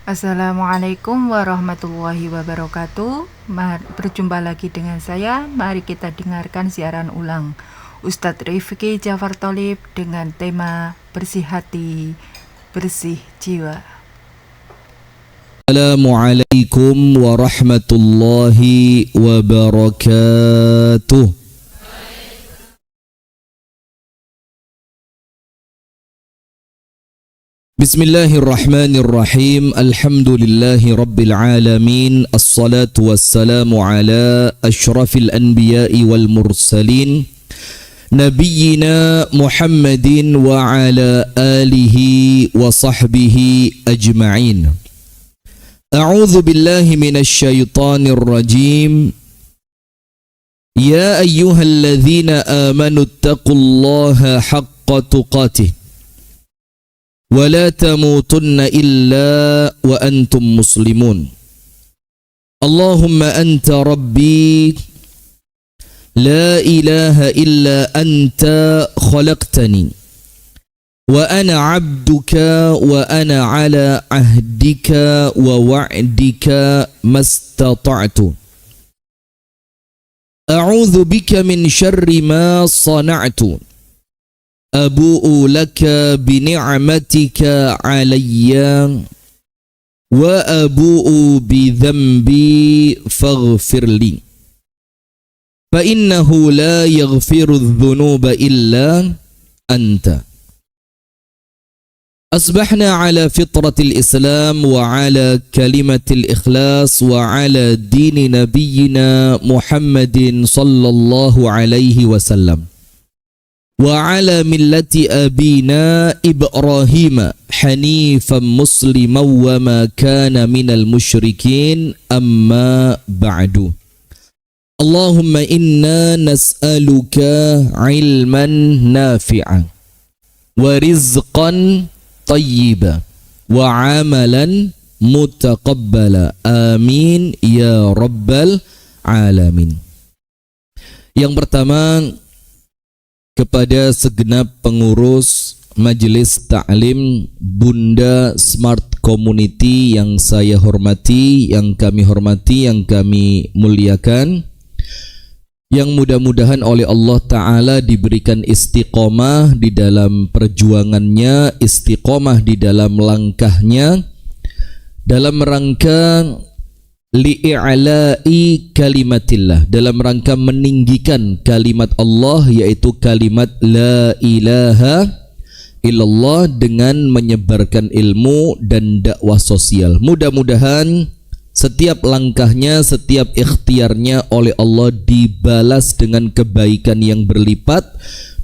Assalamualaikum warahmatullahi wabarakatuh. Berjumpa lagi dengan saya. Mari kita dengarkan siaran ulang Ustadz Rifki Jafar Tholib dengan tema Bersih Hati, Bersih Jiwa. Assalamualaikum warahmatullahi wabarakatuh. Bismillahirrahmanirrahim. Alhamdulillahi rabbil alamin. Assalatu wassalamu ala ashrafil anbiya'i wal mursalin, nabiyyina Muhammadin wa ala alihi wa sahbihi ajma'in. A'udzu billahi minasy syaithanir rajim. Ya ayyuhalladzina amanu taqullaha haqqa tuqatih wa la tamutunna illa wa antum muslimun. Allahumma anta rabbi la ilaha illa anta khalaqtani wa ana abduka wa ana ala ahdika wa wa'dika mastata'tu. A'udzu bika min syarri ma sana'tu. Abu'u laka bi ni'matika alayya wa abu'u bi dhanbi faghfirli. Fa innahu la yaghfiru adh-dhunuba illa anta. Asbahna ala fitratil Islam wa ala kalimatil ikhlas wa ala dini nabiyyina Muhammadin sallallahu alaihi wasallam wa ala millati abina Ibrahim hanifan musliman wa ma kana minal musyrikin, amma ba'du. Allahumma inna nas'aluka ilman nafi'an wa rizqan tayyiba wa amalan mutaqabbala, amin ya rabbal alamin. Yang pertama, kepada segenap pengurus Majelis Ta'lim Bunda Smart Community yang saya hormati, yang kami hormati, yang kami muliakan, yang mudah-mudahan oleh Allah Ta'ala diberikan istiqomah di dalam perjuangannya, istiqomah di dalam langkahnya, dalam rangka li'i'la'i kalimatillah, dalam rangka meninggikan kalimat Allah, yaitu kalimat la ilaha illallah, dengan menyebarkan ilmu dan dakwah sosial. Mudah-mudahan setiap langkahnya, setiap ikhtiarnya oleh Allah dibalas dengan kebaikan yang berlipat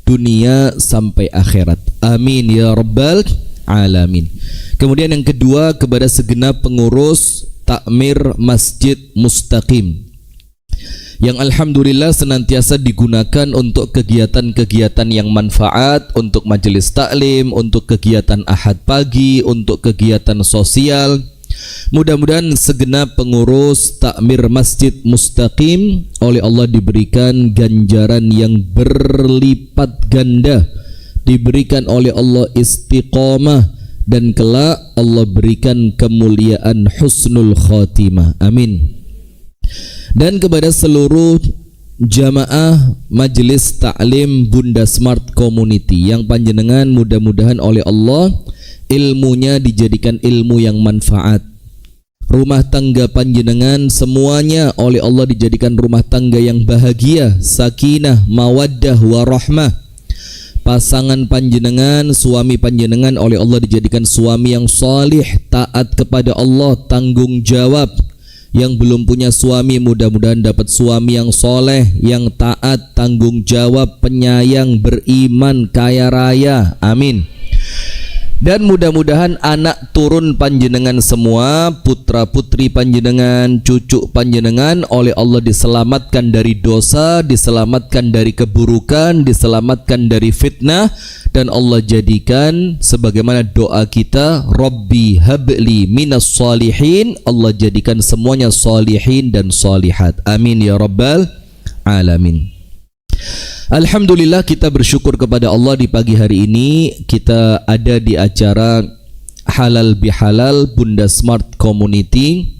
dunia sampai akhirat. Amin ya rabbal alamin. Kemudian yang kedua, kepada segenap pengurus Takmir Masjid Mustaqim yang alhamdulillah senantiasa digunakan untuk kegiatan-kegiatan yang manfaat, untuk majelis taklim, untuk kegiatan ahad pagi, untuk kegiatan sosial. Mudah-mudahan segenap pengurus Takmir Masjid Mustaqim oleh Allah diberikan ganjaran yang berlipat ganda, diberikan oleh Allah istiqomah, dan kelak Allah berikan kemuliaan husnul khatimah, amin. Dan kepada seluruh jamaah Majelis Ta'lim Bunda Smart Community yang panjenengan mudah-mudahan oleh Allah ilmunya dijadikan ilmu yang manfaat, rumah tangga panjenengan semuanya oleh Allah dijadikan rumah tangga yang bahagia, sakinah, mawaddah, warahmah. Pasangan panjenengan, suami panjenengan oleh Allah dijadikan suami yang salih, taat kepada Allah, tanggung jawab. Yang belum punya suami mudah-mudahan dapat suami yang soleh, yang taat, tanggung jawab, penyayang, beriman, kaya raya, amin. Dan mudah-mudahan anak turun panjenengan semua, putra putri panjenengan, cucu panjenengan oleh Allah diselamatkan dari dosa, diselamatkan dari keburukan, diselamatkan dari fitnah, dan Allah jadikan sebagaimana doa kita, Rabbi habli minas salihin, Allah jadikan semuanya salihin dan salihat, amin ya rabbal alamin. Alhamdulillah, kita bersyukur kepada Allah di pagi hari ini kita ada di acara Halal Bihalal Bunda Smart Community,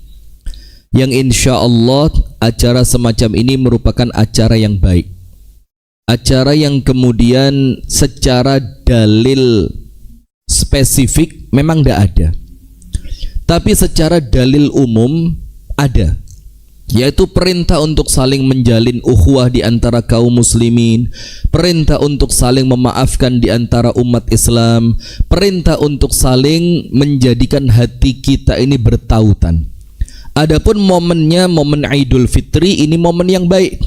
yang insya Allah acara semacam ini merupakan acara yang baik, acara yang kemudian secara dalil spesifik memang tidak ada, tapi secara dalil umum ada, yaitu perintah untuk saling menjalin ukhuwah di antara kaum muslimin, perintah untuk saling memaafkan di antara umat Islam, perintah untuk saling menjadikan hati kita ini bertautan. Adapun momennya momen Idul Fitri, ini momen yang baik,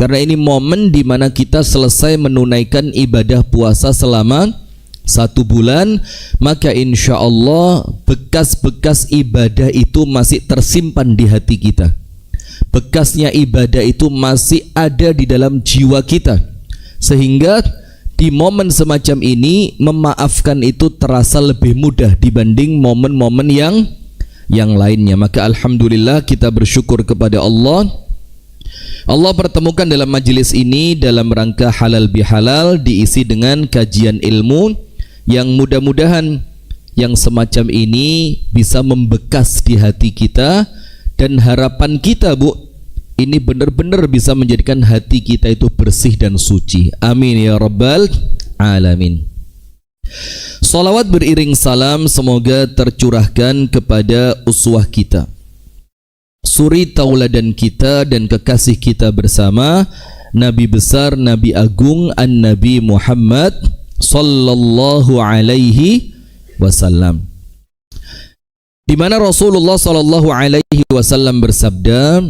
karena ini momen di mana kita selesai menunaikan ibadah puasa selama 1 bulan, maka insya Allah bekas-bekas ibadah itu masih tersimpan di hati kita. Bekasnya ibadah itu masih ada di dalam jiwa kita, sehingga di momen semacam ini memaafkan itu terasa lebih mudah dibanding momen-momen yang lainnya. Maka alhamdulillah kita bersyukur kepada Allah. Allah pertemukan dalam majelis ini dalam rangka halal bihalal, diisi dengan kajian ilmu yang mudah-mudahan yang semacam ini bisa membekas di hati kita. Dan harapan kita, Bu, ini benar-benar bisa menjadikan hati kita itu bersih dan suci. Amin ya rabbal alamin. Salawat beriring salam semoga tercurahkan kepada uswah kita, suri tauladan kita dan kekasih kita bersama, Nabi besar, Nabi agung, An-Nabi Muhammad sallallahu alaihi wasallam, di mana Rasulullah sallallahu alaihi wasallam bersabda,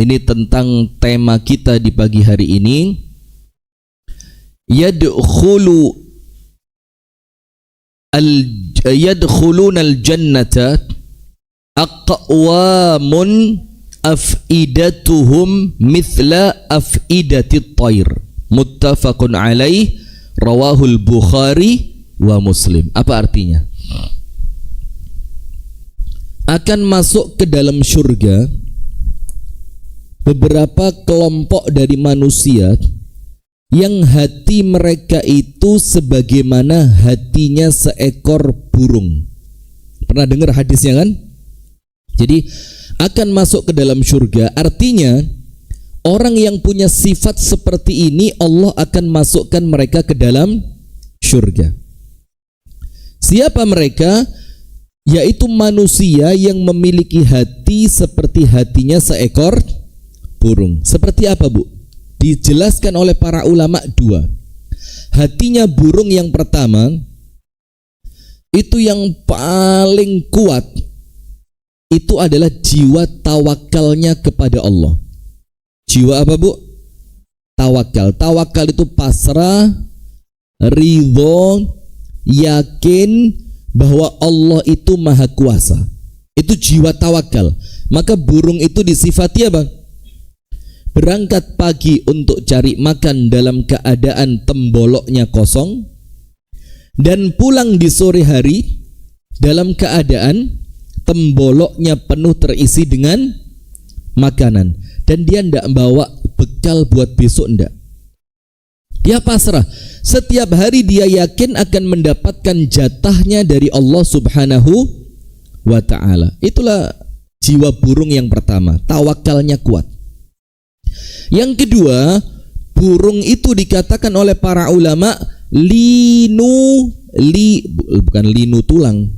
ini tentang tema kita di pagi hari ini, yadkhuluna al-jannata aqwamun afidatuhum mithla afidatit tayr, muttafaqun alaih, rawahul Bukhari wa Muslim. Apa artinya? Akan masuk ke dalam surga beberapa kelompok dari manusia yang hati mereka itu sebagaimana hatinya seekor burung. Pernah dengar hadisnya kan? Jadi akan masuk ke dalam surga, artinya orang yang punya sifat seperti ini Allah akan masukkan mereka ke dalam surga. Siapa mereka? Yaitu manusia yang memiliki hati seperti hatinya seekor burung. Seperti apa, Bu? Dijelaskan oleh para ulama dua. Hatinya burung yang pertama itu yang paling kuat, itu adalah jiwa tawakalnya kepada Allah. Jiwa apa, Bu? Tawakal. Tawakal itu pasrah, ridho, yakin bahwa Allah itu maha kuasa. Itu jiwa tawakal. Maka burung itu disifati apa? Berangkat pagi untuk cari makan dalam keadaan temboloknya kosong, dan pulang di sore hari dalam keadaan temboloknya penuh terisi dengan makanan. Dan dia tidak bawa bekal buat besok, tidak. Dia pasrah. Setiap hari dia yakin akan mendapatkan jatahnya dari Allah Subhanahu wa ta'ala. Itulah jiwa burung yang pertama, tawakalnya kuat. Yang kedua, burung itu dikatakan oleh para ulama bukan linu tulang,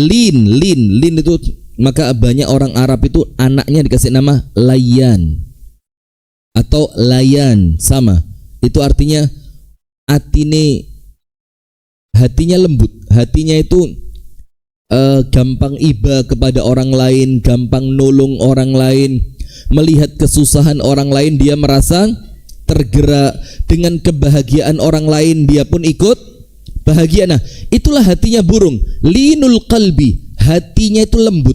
lin itu, maka banyak orang Arab itu anaknya dikasih nama Layan atau Layan, sama. Itu artinya hatinya lembut, hatinya itu gampang iba kepada orang lain, gampang nolong orang lain, melihat kesusahan orang lain dia merasa tergerak, dengan kebahagiaan orang lain dia pun ikut bahagia. Nah, itulah hatinya burung, linul qalbi, hatinya itu lembut.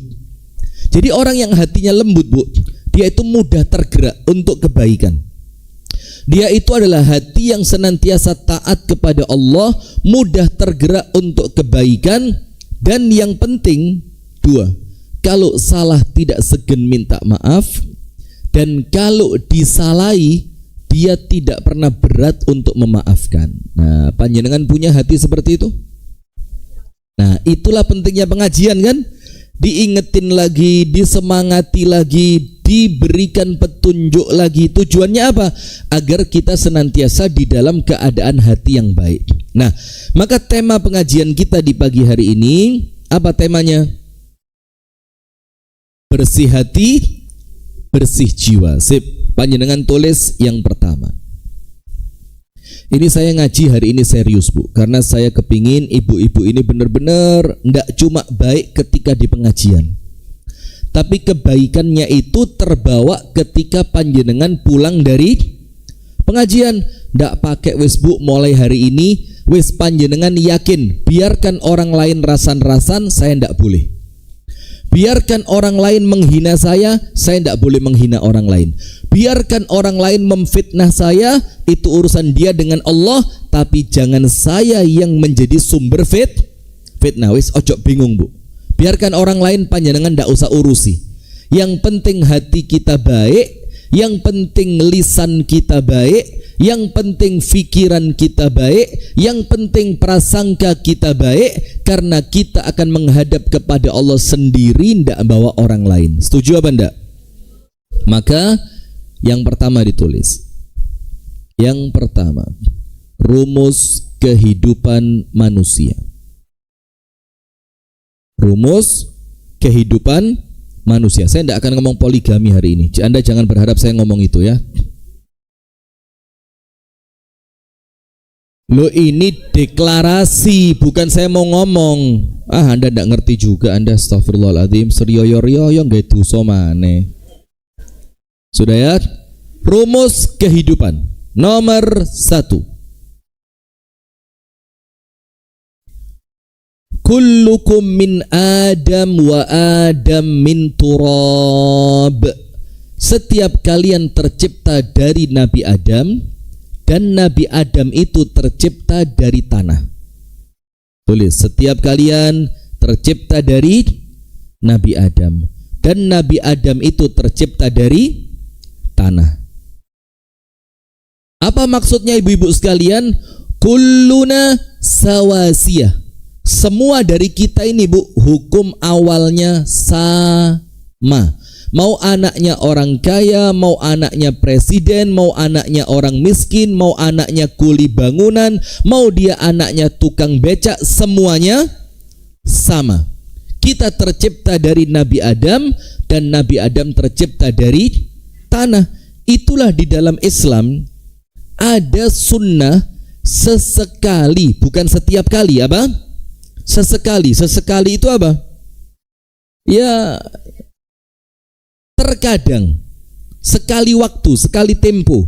Jadi orang yang hatinya lembut, Bu, dia itu mudah tergerak untuk kebaikan. Dia itu adalah hati yang senantiasa taat kepada Allah, mudah tergerak untuk kebaikan, dan yang penting dua, kalau salah tidak segan minta maaf, dan kalau disalahi dia tidak pernah berat untuk memaafkan. Nah, panjenengan punya hati seperti itu? Nah, itulah pentingnya pengajian kan? Diingetin lagi, disemangati lagi, diberikan petunjuk lagi. Tujuannya apa? Agar kita senantiasa di dalam keadaan hati yang baik. Nah, maka tema pengajian kita di pagi hari ini, apa temanya? Bersih hati, bersih jiwa. Sip, panjenengan tulis yang pertama. Ini saya ngaji hari ini serius, Bu, karena saya kepingin ibu-ibu ini benar-benar tidak cuma baik ketika di pengajian, tapi kebaikannya itu terbawa ketika panjenengan pulang dari pengajian. Tidak pakai wis, Bu, mulai hari ini wis panjenengan yakin, biarkan orang lain rasan-rasan, saya tidak boleh. Biarkan orang lain menghina saya tidak boleh menghina orang lain. Biarkan orang lain memfitnah saya, itu urusan dia dengan Allah, tapi jangan saya yang menjadi sumber fitnah. Wis ojo bingung, Bu. Biarkan orang lain panjenengan ndak usah urusi. Yang penting hati kita baik, yang penting lisan kita baik, yang penting fikiran kita baik, yang penting prasangka kita baik, karena kita akan menghadap kepada Allah sendiri, ndak bawa orang lain. Setuju apa ndak? Maka yang pertama ditulis. Yang pertama, rumus kehidupan manusia. Rumus kehidupan manusia. Saya tidak akan ngomong poligami hari ini. Anda jangan berharap saya ngomong itu ya. Lo ini deklarasi, bukan saya mau ngomong. Anda tidak ngerti juga Anda. Astagfirullahaladzim. Serioyo-rioyo nggak dosa maneh. Sudah ya? Rumus kehidupan nomor 1. Kullukum min Adam wa Adam min turab. Setiap kalian tercipta dari Nabi Adam, dan Nabi Adam itu tercipta dari tanah. Tulis, setiap kalian tercipta dari Nabi Adam, dan Nabi Adam itu tercipta dari tanah. Apa maksudnya ibu-ibu sekalian? Kulluna sawasiyah. Semua dari kita ini, Bu, hukum awalnya sama. Mau anaknya orang kaya, mau anaknya presiden, mau anaknya orang miskin, mau anaknya kuli bangunan, mau dia anaknya tukang becak, semuanya sama. Kita tercipta dari Nabi Adam, dan Nabi Adam tercipta dari tanah. Itulah di dalam Islam ada sunnah sesekali, bukan setiap kali, apa? Sesekali. Sesekali itu apa? Ya, terkadang, sekali waktu, sekali tempo,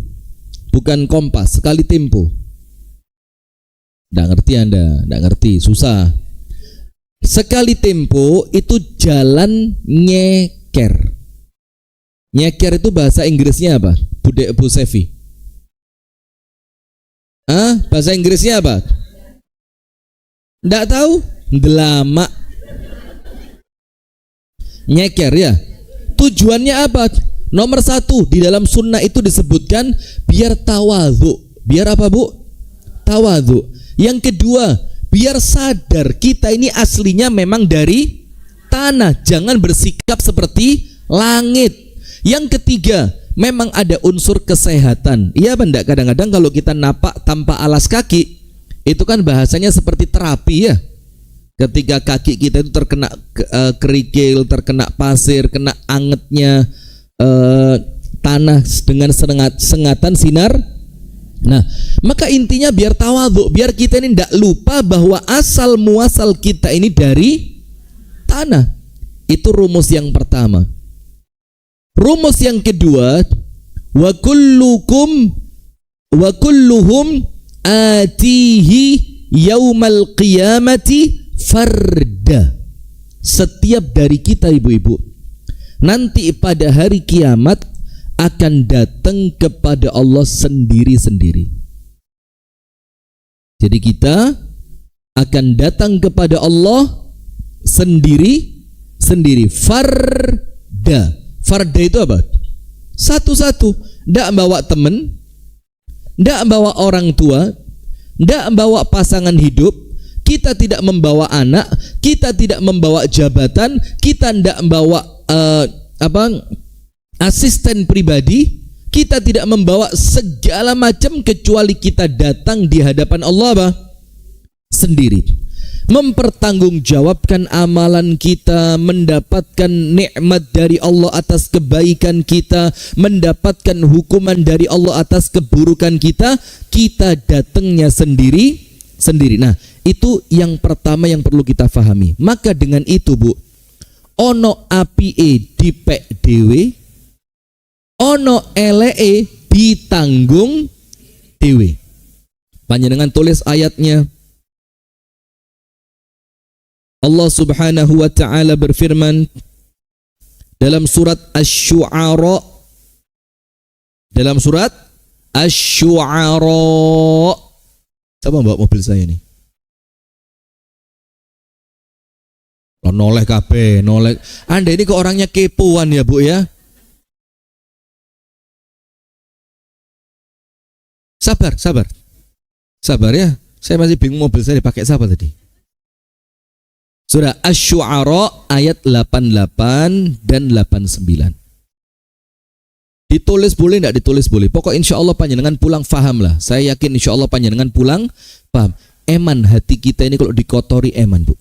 bukan kompas, sekali tempo. Nggak ngerti Anda, nggak ngerti, susah. Sekali tempo itu jalan nyeker. Nyeker itu bahasa Inggrisnya apa? Bu Sevi. Bahasa Inggrisnya apa? Nggak tahu? Delama. Nyeker ya. Tujuannya apa? Nomor 1, di dalam sunnah itu disebutkan biar tawadhu. Biar apa, Bu? Tawadhu. Yang kedua, biar sadar kita ini aslinya memang dari tanah, jangan bersikap seperti langit. Yang ketiga, memang ada unsur kesehatan. Iya apa enggak? Kadang-kadang kalau kita napak tanpa alas kaki, itu kan bahasanya seperti terapi ya. Ketika kaki kita itu terkena kerikil, terkena pasir, kena angetnya tanah dengan sengatan sinar. Nah, maka intinya biar tawadhu, biar kita ini tidak lupa bahwa asal muasal kita ini dari tanah. Itu rumus yang pertama. Rumus yang kedua, wa kulluhum atihi yaumal qiyamati farda. Setiap dari kita ibu-ibu nanti pada hari kiamat akan datang kepada Allah sendiri-sendiri. Jadi kita akan datang kepada Allah sendiri-sendiri. Farda. Farda itu apa? Satu-satu. Ndak bawa temen, ndak bawa orang tua, ndak bawa pasangan hidup. kita tidak membawa anak, kita tidak membawa jabatan, kita tidak membawa asisten pribadi, kita tidak membawa segala macam kecuali kita datang di hadapan Allah apa? Sendiri. Mempertanggungjawabkan amalan kita, mendapatkan nikmat dari Allah atas kebaikan kita, mendapatkan hukuman dari Allah atas keburukan kita, kita datangnya sendiri. Nah, itu yang pertama yang perlu kita fahami. Maka dengan itu, Bu, ono apike dipek dhewe, ono eleke ditanggung dhewe. Panjenengan tulis ayatnya. Allah Subhanahu wa taala berfirman dalam surat Asy-Syu'ara, Siapa bawa mobil saya nih? Noleh kabeh, noleh. Anda ini kok orangnya kepoan ya, Bu ya? Sabar ya. Saya masih bingung mobil saya dipakai siapa tadi. Surah Asy-Syu'ara ayat 88 dan 89. Ditulis boleh, tidak ditulis boleh. Pokok insya Allah panjenengan pulang faham lah. Saya yakin insya Allah panjenengan pulang paham. Eman hati kita ini kalau dikotori eman, Bu.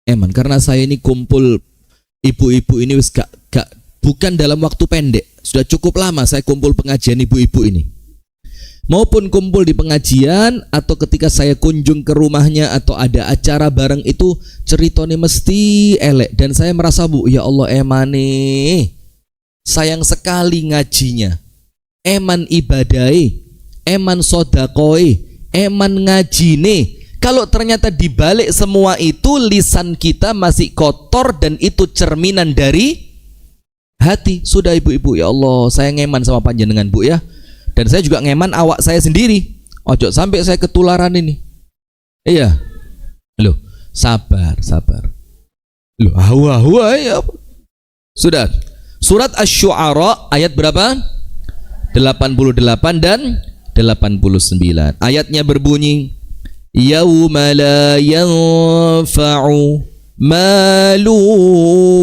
Eman, karena saya ini kumpul ibu-ibu ini bukan dalam waktu pendek. Sudah cukup lama saya kumpul pengajian ibu-ibu ini. Maupun kumpul di pengajian atau ketika saya kunjung ke rumahnya atau ada acara bareng itu ceritanya mesti elek. Dan saya merasa, Bu, ya Allah emane, sayang sekali ngajinya, eman ibadai, eman sodakoi, eman ngajine. Kalau ternyata dibalik semua itu lisan kita masih kotor dan itu cerminan dari hati. Sudah ibu-ibu, ya Allah saya ngeman sama panjenengan, Bu ya. Dan saya juga ngeman awak saya sendiri. Ojo sampai saya ketularan ini. Iya. Loh, sabar. Loh, hawa ya. Sudah. Surat Asy-Syu'ara ayat berapa? 88 dan 89. Ayatnya berbunyi, yauma la yanfa'u malu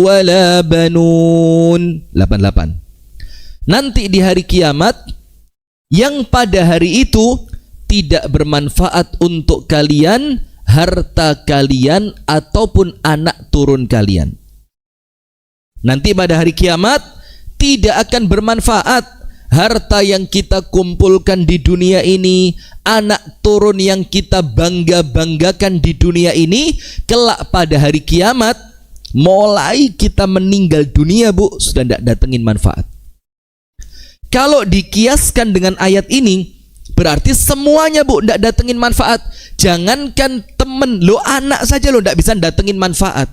wala banun. 88. Nanti di hari kiamat, yang pada hari itu tidak bermanfaat untuk kalian harta kalian ataupun anak turun kalian. Nanti pada hari kiamat tidak akan bermanfaat harta yang kita kumpulkan di dunia ini, anak turun yang kita bangga-banggakan di dunia ini. Kelak pada hari kiamat, mulai kita meninggal dunia, Bu, sudah tidak datengin manfaat. Kalau dikiaskan dengan ayat ini, berarti semuanya, Bu, tidak datengin manfaat. Jangankan temen, lo anak saja lo tidak bisa datengin manfaat.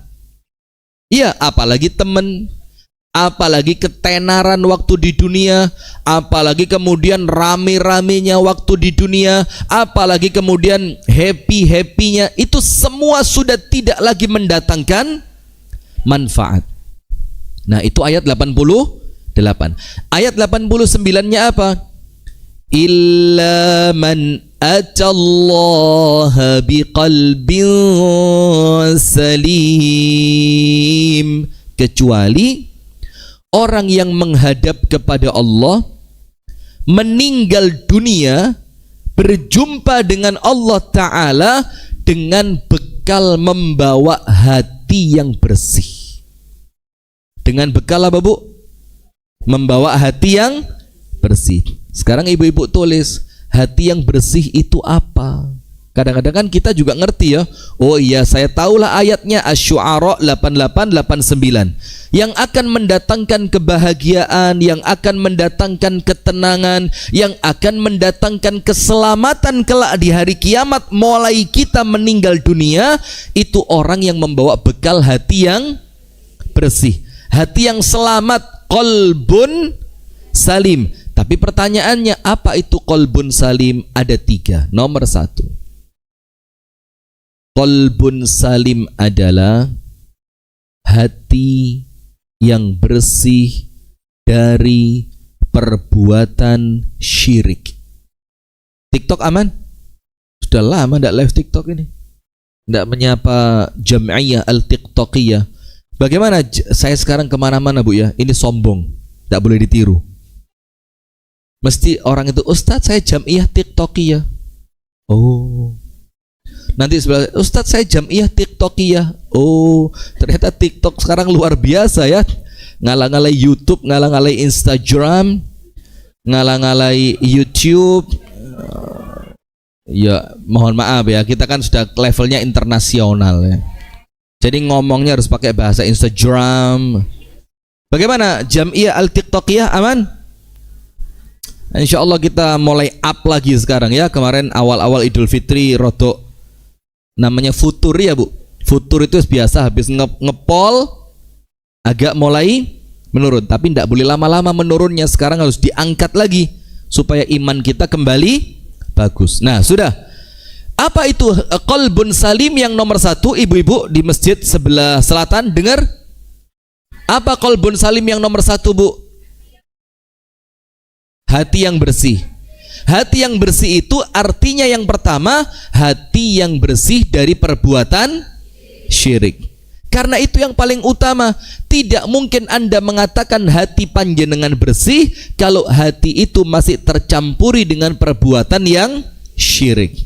Iya, apalagi temen, apalagi ketenaran waktu di dunia, apalagi kemudian rame-ramenya waktu di dunia, apalagi kemudian happy-happynya, itu semua sudah tidak lagi mendatangkan manfaat. Nah, itu ayat 88. Ayat 89-nya apa? Illa man atallaha biqalbin salim. Kecuali orang yang menghadap kepada Allah, meninggal dunia, berjumpa dengan Allah Ta'ala dengan bekal membawa hati yang bersih. Dengan bekal apa, Bu? Membawa hati yang bersih. Sekarang ibu-ibu tulis, hati yang bersih itu apa? Kadang-kadang kan kita juga ngerti ya. Oh iya, saya tahulah ayatnya Asy-Syu'ara 88-89 yang akan mendatangkan kebahagiaan, yang akan mendatangkan ketenangan, yang akan mendatangkan keselamatan kelak di hari kiamat. Mulai kita meninggal dunia, itu orang yang membawa bekal hati yang bersih, hati yang selamat, qalbun salim. Tapi pertanyaannya, apa itu qalbun salim? Ada 3. Nomor 1, qalbun salim adalah hati yang bersih dari perbuatan syirik. TikTok aman? Sudah lama tidak live TikTok ini. tidak menyapa jam'iyah al-tiktokiyah. Bagaimana saya sekarang kemana-mana Bu ya, ini sombong, tidak boleh ditiru. Mesti orang itu, Ustadz saya jam'iyah tiktokiyah. Oh, nanti sebelah, Ustadz saya jam'iyah tiktokiyah. Oh, ternyata TikTok sekarang luar biasa ya, ngalah-ngalai YouTube, ngalah-ngalai Instagram, ngalah-ngalai YouTube. Ya mohon maaf ya, kita kan sudah levelnya internasional ya, jadi ngomongnya harus pakai bahasa Instagram. Bagaimana jam'iyah al-tiktokiyah, aman? Insya Allah kita mulai up lagi sekarang ya. Kemarin awal-awal Idul Fitri rodok namanya futur ya Bu. Futur itu biasa habis ngepol agak mulai menurun, tapi tidak boleh lama-lama menurunnya. Sekarang harus diangkat lagi supaya iman kita kembali bagus. Nah sudah, apa itu qalbun salim yang nomor satu? Ibu-ibu di masjid sebelah selatan dengar, apa qalbun salim yang nomor satu Bu? Hati yang bersih. Hati yang bersih itu artinya yang pertama, hati yang bersih dari perbuatan syirik. Karena itu yang paling utama. Tidak mungkin Anda mengatakan hati panjenengan bersih kalau hati itu masih tercampuri dengan perbuatan yang syirik.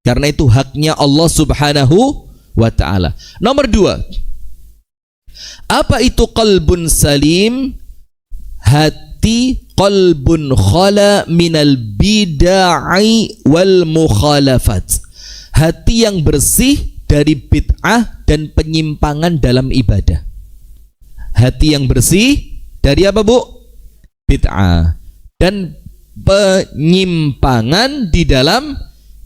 Karena itu haknya Allah Subhanahu wa ta'ala. Nomor dua, apa itu qalbun salim? Hati qalbun khala minal bid'ai wal mukhalafat. Hati yang bersih dari bid'ah dan penyimpangan dalam ibadah. Hati yang bersih dari apa Bu? Bid'ah dan penyimpangan di dalam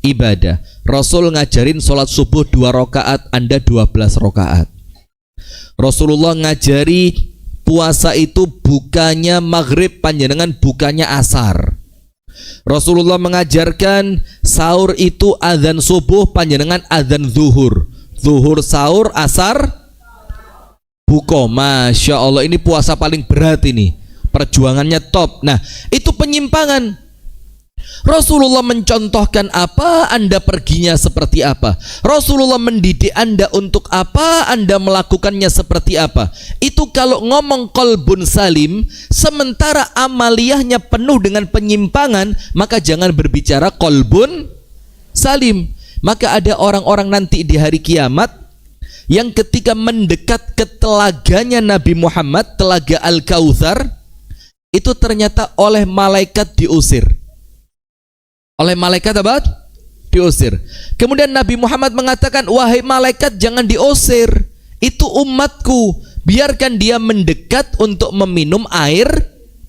ibadah. Rasul ngajarin sholat subuh 2 rakaat, Anda 12 rakaat. Rasulullah ngajari puasa itu bukannya maghrib, panjenengan bukannya asar. Rasulullah mengajarkan sahur itu azan subuh, panjenengan azan zuhur. Zuhur sahur, asar buko. Masya Allah, ini puasa paling berat ini, perjuangannya top. Nah itu penyimpangan. Rasulullah mencontohkan apa, Anda perginya seperti apa. Rasulullah mendidik Anda untuk apa, Anda melakukannya seperti apa. Itu kalau ngomong qalbun salim, sementara amaliyahnya penuh dengan penyimpangan, maka jangan berbicara qalbun salim. Maka ada orang-orang nanti di hari kiamat yang ketika mendekat ke telaganya Nabi Muhammad, telaga Al-Kautsar, itu ternyata oleh malaikat diusir. Oleh malaikat apa? Diusir. Kemudian Nabi Muhammad mengatakan, wahai malaikat jangan diusir, itu umatku, biarkan dia mendekat untuk meminum air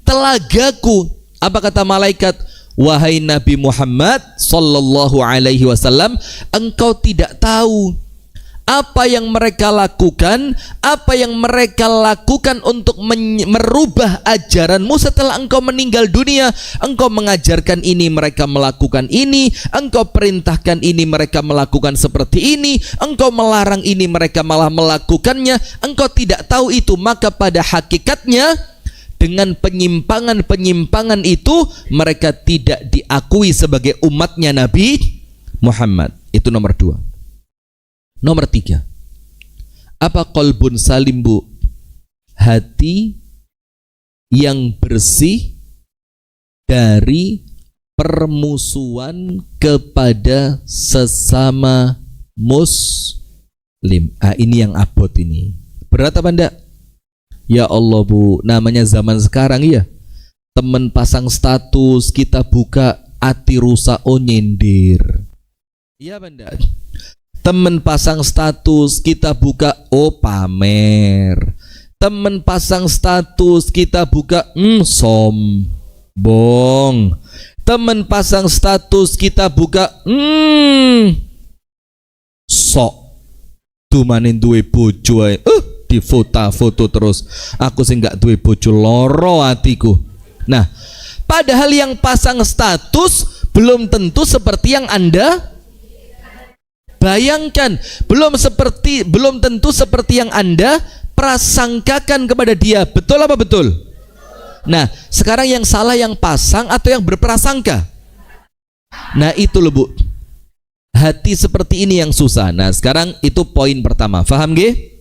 telagaku. Apa kata malaikat? Wahai Nabi Muhammad sallallahu alaihi wasallam, engkau tidak tahu apa yang mereka lakukan, apa yang mereka lakukan untuk merubah ajaranmu setelah engkau meninggal dunia. Engkau mengajarkan ini, mereka melakukan ini. Engkau perintahkan ini, mereka melakukan seperti ini. Engkau melarang ini, mereka malah melakukannya. Engkau tidak tahu itu. Maka pada hakikatnya dengan penyimpangan-penyimpangan itu mereka tidak diakui sebagai umatnya Nabi Muhammad. Itu nomor 2. Nomor 3, apa qalbun salim Bu? Hati yang bersih dari permusuhan kepada sesama muslim. Ini yang abot ini. Berat apa enggak? Ya Allah Bu, namanya zaman sekarang ya. Temen pasang status, kita buka ati rusak nyindir. Iya benda. Temen pasang status, kita buka pamer. Temen pasang status, kita buka sombong. Temen pasang status, kita buka sok dumanin duwe bojo ae. Di foto terus. Aku sih nggak duwe bojo, loro hatiku. Nah, padahal yang pasang status belum tentu seperti yang Anda bayangkan, belum tentu seperti yang Anda prasangkakan kepada dia. Betul apa betul? Nah, sekarang yang salah yang pasang atau yang berprasangka? Nah, itu loh Bu. Hati seperti ini yang susah. Nah, sekarang itu poin pertama. Faham nggih?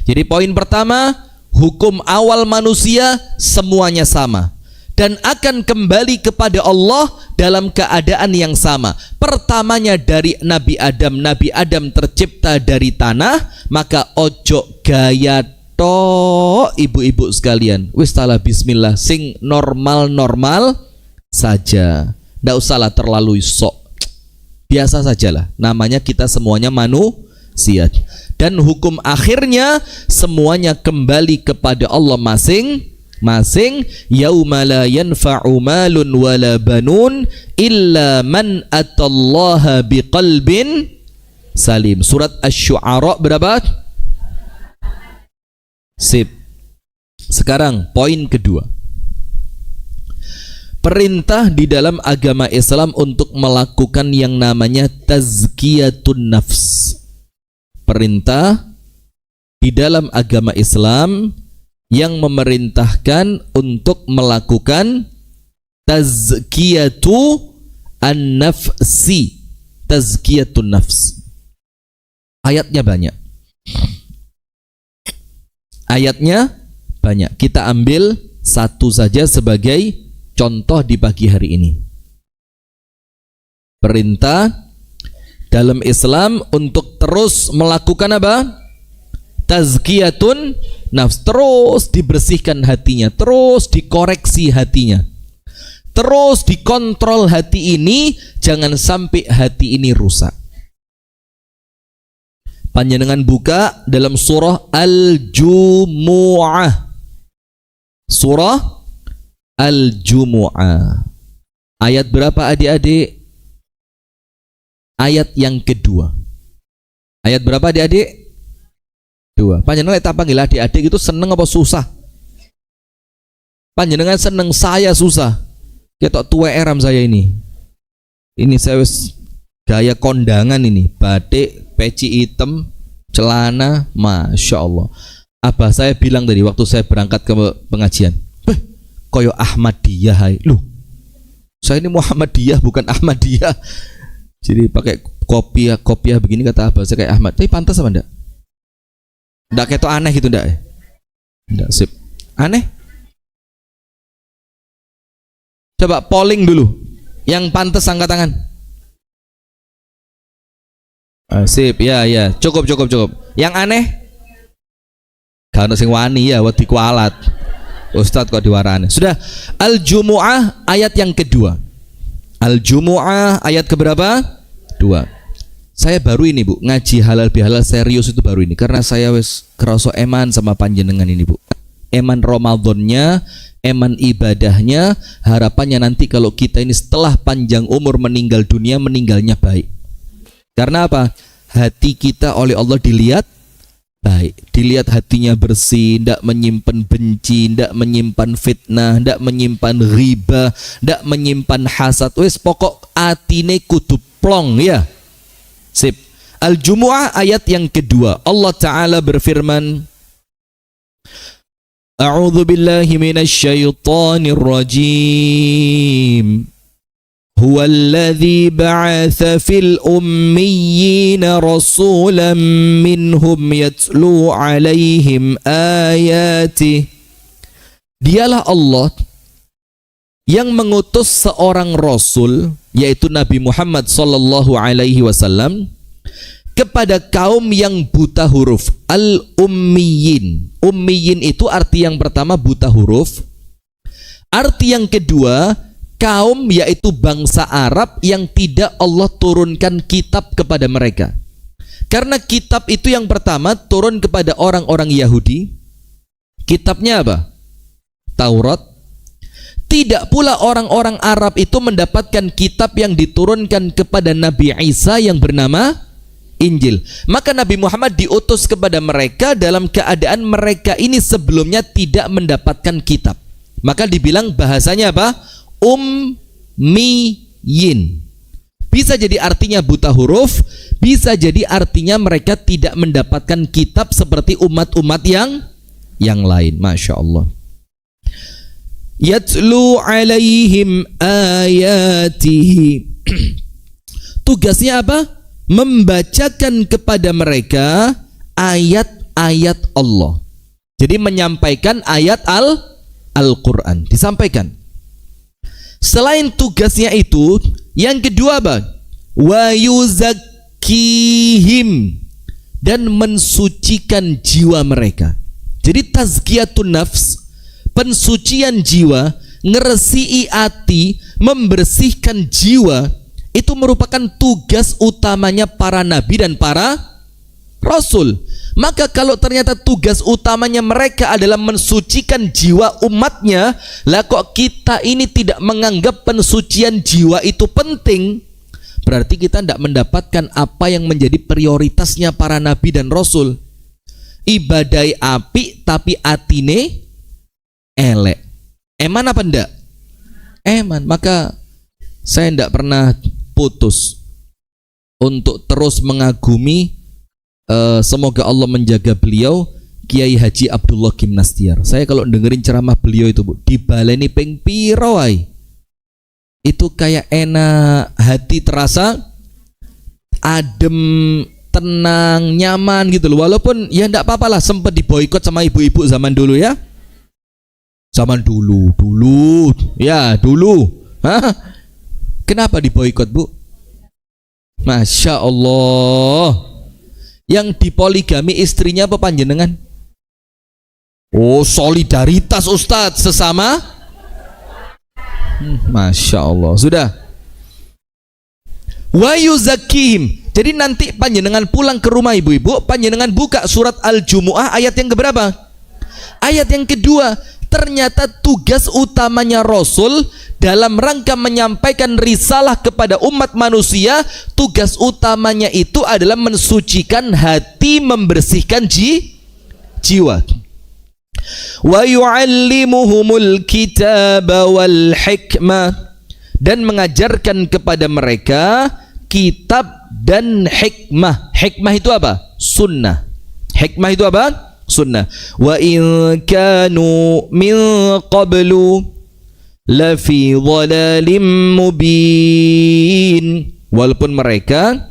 Jadi poin pertama, hukum awal manusia semuanya sama dan akan kembali kepada Allah dalam keadaan yang sama. Pertamanya dari Nabi Adam. Nabi Adam tercipta dari tanah, maka ojo gaya to ibu-ibu sekalian. Wis tala bismillah, sing normal-normal saja. Ndak usahlah terlalu sok. Biasa sajalah. Namanya kita semuanya manusia. Dan hukum akhirnya semuanya kembali kepada Allah masing-masing. Yauma la yanfa'u malun wala banun illa man atallaha biqalbin salim. Surat Asy-Syu'ara berapa? Sip. Sekarang poin kedua. Perintah di dalam agama Islam untuk melakukan yang namanya tazkiyatun nafs. Perintah di dalam agama Islam yang memerintahkan untuk melakukan tazkiyatu an-nafsi. Tazkiyatun nafs. Ayatnya banyak. Ayatnya banyak. Kita ambil satu saja sebagai contoh di pagi hari ini. Perintah dalam Islam untuk terus melakukan apa? Tazkiyatun nafs. Terus dibersihkan hatinya, terus dikoreksi hatinya, terus dikontrol hati ini, jangan sampai hati ini rusak. Panjenengan buka dalam surah Al-Jumu'ah. Surah Al-Jumu'ah. Ayat berapa adik-adik? Ayat yang kedua. Ayat berapa adik-adik? Dua. Panjenengan tak panggil adik-adik itu seneng apa susah? Panjenengan seneng, saya susah. Ketok tua eram saya ini. Ini saya gaya kondangan ini. Batik, peci hitam, celana, Masya Allah. Abah saya bilang tadi waktu saya berangkat ke pengajian, koyo Ahmadiyah hai. Loh, saya ini Muhammadiyah bukan Ahmadiyah. Jadi pakai kopiah begini, kata abah saya kayak Ahmad. Tapi pantas apa enggak? Enggak ketok aneh gitu enggak? Enggak, sip. Aneh? Coba polling dulu. Yang pantas angkat tangan. Sip, ya. Cukup. Yang aneh? Gak ada sing wani ya, wedi kualat. Ustadz kok diwarani. Sudah. Al-Jumu'ah ayat yang kedua. Al-Jumu'ah ayat keberapa? 2. Saya baru ini Bu, ngaji halal bihalal serius itu baru ini. Karena saya wis kerasa eman sama panjenengan ini Bu. Eman Ramadannya, eman ibadahnya. Harapannya nanti kalau kita ini setelah panjang umur meninggal dunia, meninggalnya baik. Karena apa? Hati kita oleh Allah dilihat baik, dilihat hatinya bersih, tidak menyimpan benci, tidak menyimpan fitnah, tidak menyimpan riba, tidak menyimpan hasad. Wes pokok atine kudu plong ya. Sip. Al-Jumu'ah ayat yang kedua. Allah Ta'ala berfirman, A'udzu billahi minasy syaithanir rajim. Huwa alladzi ba'atsa fil ummiyina rasulan minhum yatlu 'alaihim ayatihi. Dialah Allah yang mengutus seorang rasul, yaitu Nabi Muhammad sallallahu alaihi wasallam, kepada kaum yang buta huruf. Al-ummiyin. Ummiyin itu arti yang pertama buta huruf. Arti yang kedua, kaum yaitu bangsa Arab yang tidak Allah turunkan kitab kepada mereka. Karena kitab itu yang pertama turun kepada orang-orang Yahudi. Kitabnya apa? Taurat. Tidak pula orang-orang Arab itu mendapatkan kitab yang diturunkan kepada Nabi Isa yang bernama Injil. Maka Nabi Muhammad diutus kepada mereka dalam keadaan mereka ini sebelumnya tidak mendapatkan kitab. Maka dibilang bahasanya apa? Ummiyin. Bisa jadi artinya buta huruf, bisa jadi artinya mereka tidak mendapatkan kitab seperti umat-umat yang lain. Masya Allah. Yatlu alaihim ayatihi. Tugasnya apa? Membacakan kepada mereka ayat-ayat Allah. Jadi menyampaikan ayat Al-Quran, disampaikan. Selain tugasnya itu, yang kedua apa? Wa yuzakkihim, dan mensucikan jiwa mereka. Jadi tazkiyatun nafs, pensucian jiwa, ngeresii hati, membersihkan jiwa, itu merupakan tugas utamanya para nabi dan para rasul. Maka kalau ternyata tugas utamanya mereka adalah mensucikan jiwa umatnya, lah kok kita ini tidak menganggap pensucian jiwa itu penting, berarti kita tidak mendapatkan apa yang menjadi prioritasnya para nabi dan rasul. Ibadai api tapi atine elek. Eman apa ndak? Eman. Maka saya tidak pernah putus untuk terus mengagumi, semoga Allah menjaga beliau, Kiai Haji Abdullah Gimnastiar. Saya kalau dengerin ceramah beliau itu, Bu, dibaleni ping piro wae, itu kayak enak, hati terasa adem, tenang, nyaman gitu loh. Walaupun ya enggak apa-apa lah, sempat diboikot sama ibu-ibu zaman dulu ya. Zaman dulu. Hah? Kenapa diboikot, Bu? Masya Allah. Yang dipoligami istrinya apa panjenengan? Oh, solidaritas Ustadz sesama. Masya Allah. Sudah. Wa yuzakkihim. Jadi nanti panjenengan pulang ke rumah ibu-ibu, panjenengan buka surat Al-Jumu'ah ayat yang keberapa? Ayat yang kedua. Ternyata tugas utamanya Rasul dalam rangka menyampaikan risalah kepada umat manusia, tugas utamanya itu adalah mensucikan hati, membersihkan jiwa. Wa yu'allimuhumul kitaba wal hikmah, dan mengajarkan kepada mereka kitab dan hikmah. Hikmah itu apa? Sunnah. Hikmah itu apa? Sunnah. Wa in kanu min qablu lafi dhalalim mubin. Walaupun mereka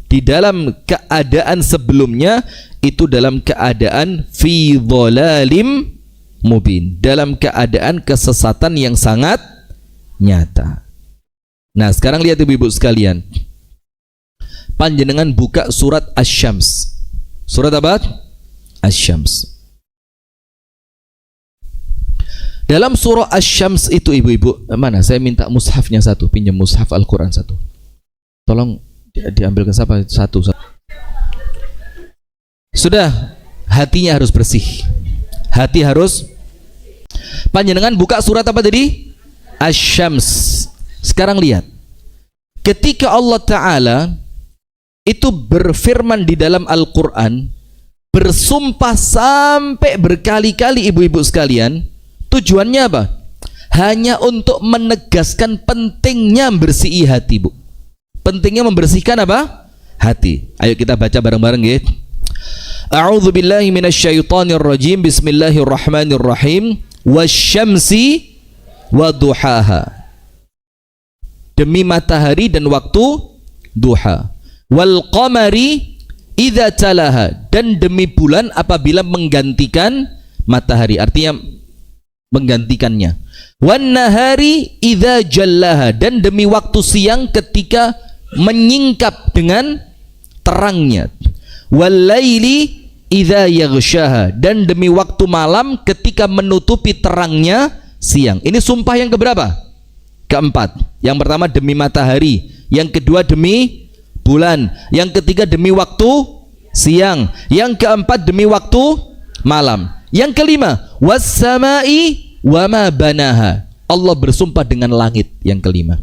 di dalam keadaan sebelumnya itu dalam keadaan fi dhalalim mubin, dalam keadaan kesesatan yang sangat nyata. Nah, sekarang lihat ibu-ibu sekalian, panjenengan buka surat Asy-Syams. Surat apa? Asy-Syams. Dalam surah Asy-Syams itu ibu-ibu, mana? Saya minta mushafnya satu, pinjam mushaf Al-Quran satu. Tolong diambilkan satu. Sudah, hatinya harus bersih. Hati harus. Panjenengan buka surat apa tadi? Asy-Syams. Sekarang lihat. Ketika Allah Ta'ala itu berfirman di dalam Al-Quran, bersumpah sampai berkali-kali ibu-ibu sekalian, tujuannya apa? Hanya untuk menegaskan pentingnya membersih hati, Bu. Pentingnya membersihkan apa? Hati. Ayo kita baca bareng-bareng ya. A'udzu billahi minasyaitonir rajim. Bismillahirrahmanirrahim. Wasyamsi waduhaha. Demi matahari dan waktu duha. Wal qamari idza talaha, dan demi bulan apabila menggantikan matahari, artinya menggantikannya. Wan nahari idza jallaha, dan demi waktu siang ketika menyingkap dengan terangnya. Wal laili idza yaghshaha, dan demi waktu malam ketika menutupi terangnya siang. Ini sumpah yang keberapa? Keempat. Yang pertama demi matahari, yang kedua demi bulan, yang ketiga demi waktu siang, yang keempat demi waktu malam, yang kelima was-samai wa ma banaha, Allah bersumpah dengan langit, yang kelima.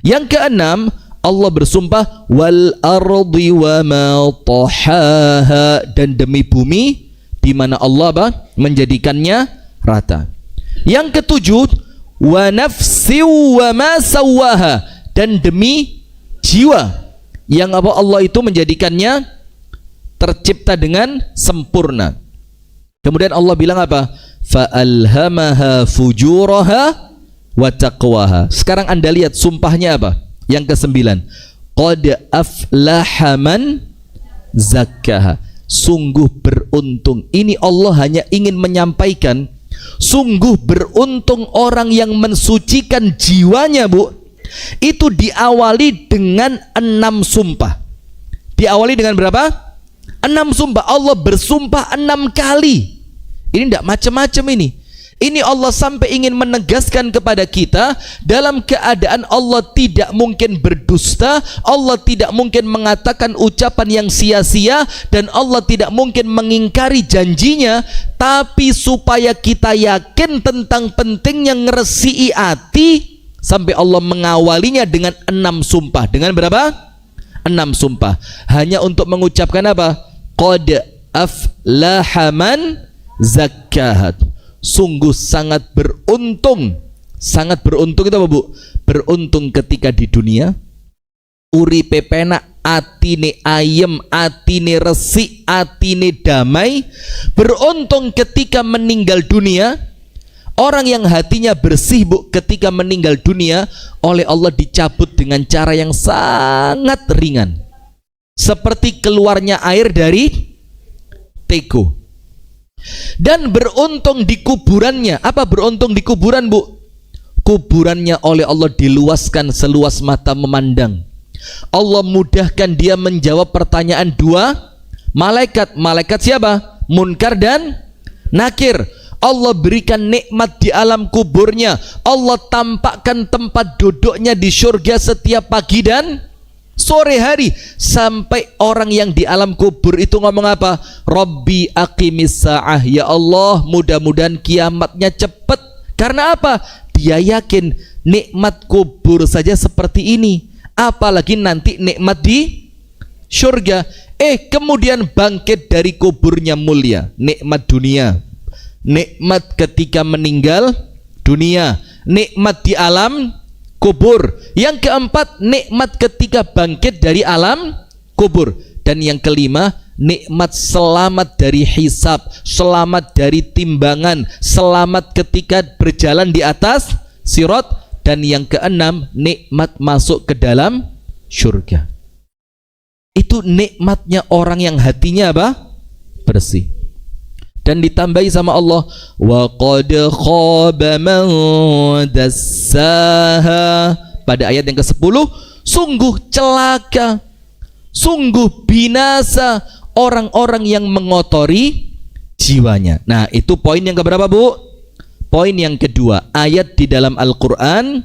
Yang keenam Allah bersumpah wal ardi wa ma tahaha, dan demi bumi di mana Allah menjadikannya rata. Yang ketujuh wa nafsi wa ma sawaha, dan demi jiwa yang apa Allah itu menjadikannya tercipta dengan sempurna. Kemudian Allah bilang apa? Fa'alhamaha fujuraha wa taqwaha. Sekarang Anda lihat sumpahnya apa? Yang kesembilan. qad aflaha man zakkaha. Sungguh beruntung. Ini Allah hanya ingin menyampaikan, sungguh beruntung orang yang mensucikan jiwanya, Bu. Itu diawali dengan 6 sumpah. Diawali dengan berapa? 6 sumpah. Allah bersumpah 6 kali. Ini tidak macam-macam ini. Ini Allah sampai ingin menegaskan kepada kita dalam keadaan Allah tidak mungkin berdusta, Allah tidak mungkin mengatakan ucapan yang sia-sia, dan Allah tidak mungkin mengingkari janjinya, tapi supaya kita yakin tentang pentingnya ngeresi'i hati, sampai Allah mengawalinya dengan 6 sumpah. Dengan berapa? 6 sumpah. Hanya untuk mengucapkan apa? Qad aflaha man zakkaha. Sungguh sangat beruntung. Sangat beruntung itu apa, Bu? Beruntung ketika di dunia uripe penak, atine ayem, atine resik, atine damai. Beruntung ketika meninggal dunia. Orang yang hatinya bersih, Bu, ketika meninggal dunia oleh Allah dicabut dengan cara yang sangat ringan, seperti keluarnya air dari teko. Dan beruntung di kuburannya. Apa beruntung di kuburan, Bu? Kuburannya oleh Allah diluaskan seluas mata memandang. Allah mudahkan dia menjawab pertanyaan 2 malaikat. Malaikat siapa? Munkar dan Nakir. Allah berikan nikmat di alam kuburnya. Allah tampakkan tempat duduknya di surga setiap pagi dan sore hari, sampai orang yang di alam kubur itu ngomong apa? Rabbi aqimis sa'ah, ya Allah mudah-mudahan kiamatnya cepat. Karena apa? Dia yakin nikmat kubur saja seperti ini, apalagi nanti nikmat di surga. Kemudian bangkit dari kuburnya mulia. Nikmat dunia, nikmat ketika meninggal dunia, nikmat di alam kubur. Yang keempat, nikmat ketika bangkit dari alam kubur. Dan yang kelima, nikmat selamat dari hisab, selamat dari timbangan, selamat ketika berjalan di atas sirat. Dan yang keenam, nikmat masuk ke dalam surga. Itu nikmatnya orang yang hatinya apa? Bersih. Dan ditambahi sama Allah, wa qad khaba man dassaha. Pada ayat yang ke-10, sungguh celaka, sungguh binasa orang-orang yang mengotori jiwanya. Nah, itu poin yang keberapa, Bu? Poin yang kedua. Ayat di dalam Al-Quran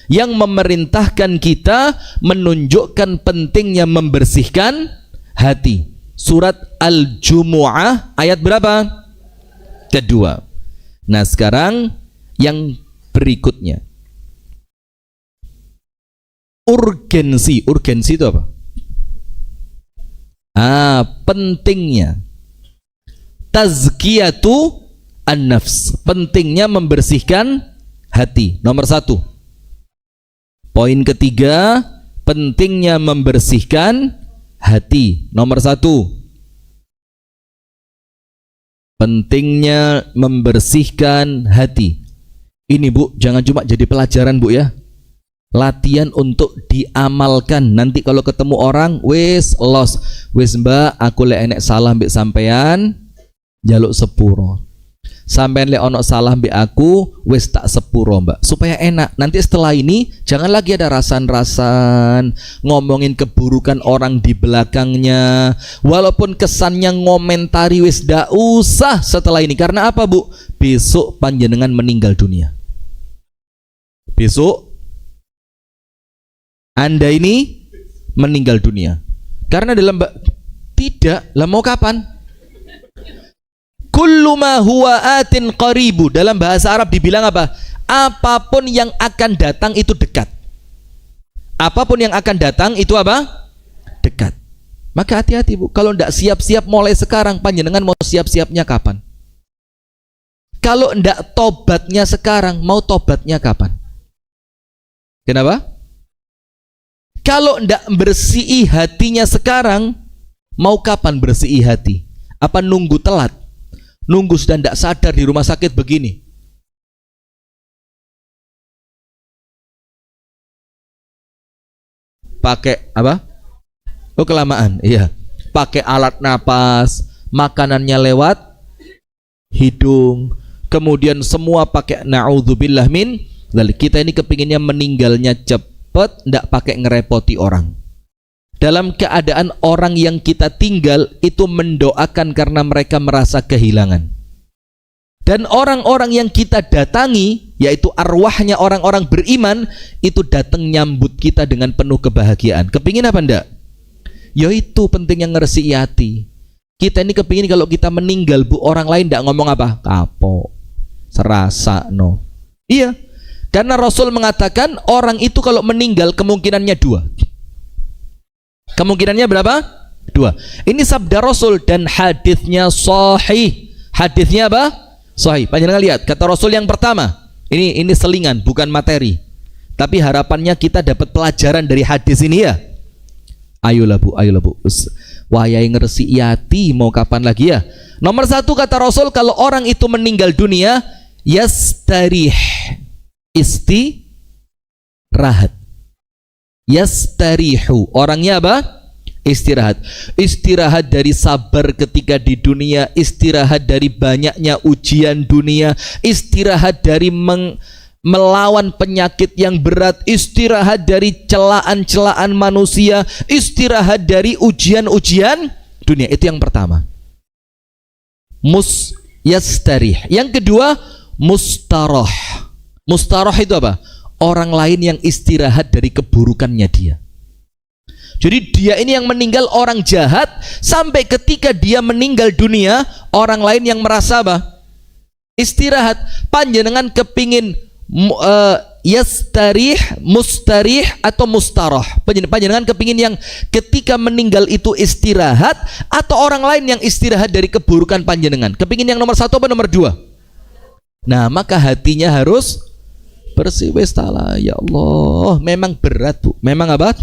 yang memerintahkan kita menunjukkan pentingnya membersihkan hati. Surat Al-Jumu'ah ayat berapa? Kedua. Nah, sekarang yang berikutnya, urgensi. Urgensi itu apa? Pentingnya tazkiyatu an-nafs, pentingnya membersihkan hati. Nomor 1. Poin ketiga, pentingnya membersihkan hati. Nomor 1, pentingnya membersihkan hati. Ini, Bu, jangan cuma jadi pelajaran, Bu, ya. Latihan untuk diamalkan. Nanti kalau ketemu orang, wis los, wis Mbak, aku lek enek salah mbek sampean, jaluk sepuro. Sampean lek ono salah mbek aku, wis tak sepuro, Mbak. Supaya enak. Nanti setelah ini jangan lagi ada rasan-rasan ngomongin keburukan orang di belakangnya. Walaupun kesannya ngomentari, wis dak usah setelah ini. Karena apa, Bu? Besok panjenengan meninggal dunia. Besok Anda ini meninggal dunia. Karena dalam tidak, lah mau kapan? Kullu ma huwa atin qaribu. Dalam bahasa Arab dibilang apa? Apapun yang akan datang itu dekat. Apapun yang akan datang itu apa? Dekat. Maka hati-hati, Bu. Kalau tidak siap-siap mulai sekarang, panjenengan mau siap-siapnya kapan? Kalau tidak tobatnya sekarang, mau tobatnya kapan? Kenapa? Kalau tidak bersih hatinya sekarang, mau kapan bersih hati? Apa nunggu telat? Nunggu sudah tidak sadar di rumah sakit begini. pakai apa? Oh, kelamaan. Iya. Pakai alat napas, makanannya lewat hidung. Kemudian semua pakai naudzubillah min dzalik. Kita ini kepinginnya meninggalnya cepat, ndak pakai ngerepoti orang. Dalam keadaan orang yang kita tinggal itu mendoakan karena mereka merasa kehilangan. Dan orang-orang yang kita datangi, yaitu arwahnya orang-orang beriman, itu datang nyambut kita dengan penuh kebahagiaan. Kepingin apa ndak? Yaitu penting yang ngeresi hati. Kita ini kepingin kalau kita meninggal, Bu, orang lain ndak ngomong apa? Kapok, serasa no. Iya, karena Rasul mengatakan orang itu kalau meninggal kemungkinannya dua. Kemungkinannya berapa? Dua. Ini sabda Rasul dan hadisnya sahih. Hadisnya apa? Sahih. Panjenengan lihat, kata Rasul yang pertama. Ini selingan, bukan materi. Tapi harapannya kita dapat pelajaran dari hadis ini ya. Ayolah Bu. Wayai ngeresi hati mau kapan lagi ya? Nomor satu kata Rasul, kalau orang itu meninggal dunia, yastarih, istirahat. Yastarihu, orangnya apa? Istirahat. Istirahat dari sabar ketika di dunia, istirahat dari banyaknya ujian dunia, istirahat dari melawan penyakit yang berat, istirahat dari celaan-celaan manusia, istirahat dari ujian-ujian dunia. Itu yang pertama. Yastarih. Yang kedua, mustarah. Mustarah itu apa? Orang lain yang istirahat dari keburukannya dia. Jadi dia ini yang meninggal orang jahat, sampai ketika dia meninggal dunia, orang lain yang merasa apa? Istirahat. Panjenengan kepingin yastarih, mustarih atau mustarah? Panjenengan kepingin yang ketika meninggal itu istirahat, atau orang lain yang istirahat dari keburukan panjenengan? Kepingin yang nomor satu apa nomor dua? Nah, maka hatinya harus bersih. Wes tala, ya Allah, memang berat Bu, memang apa?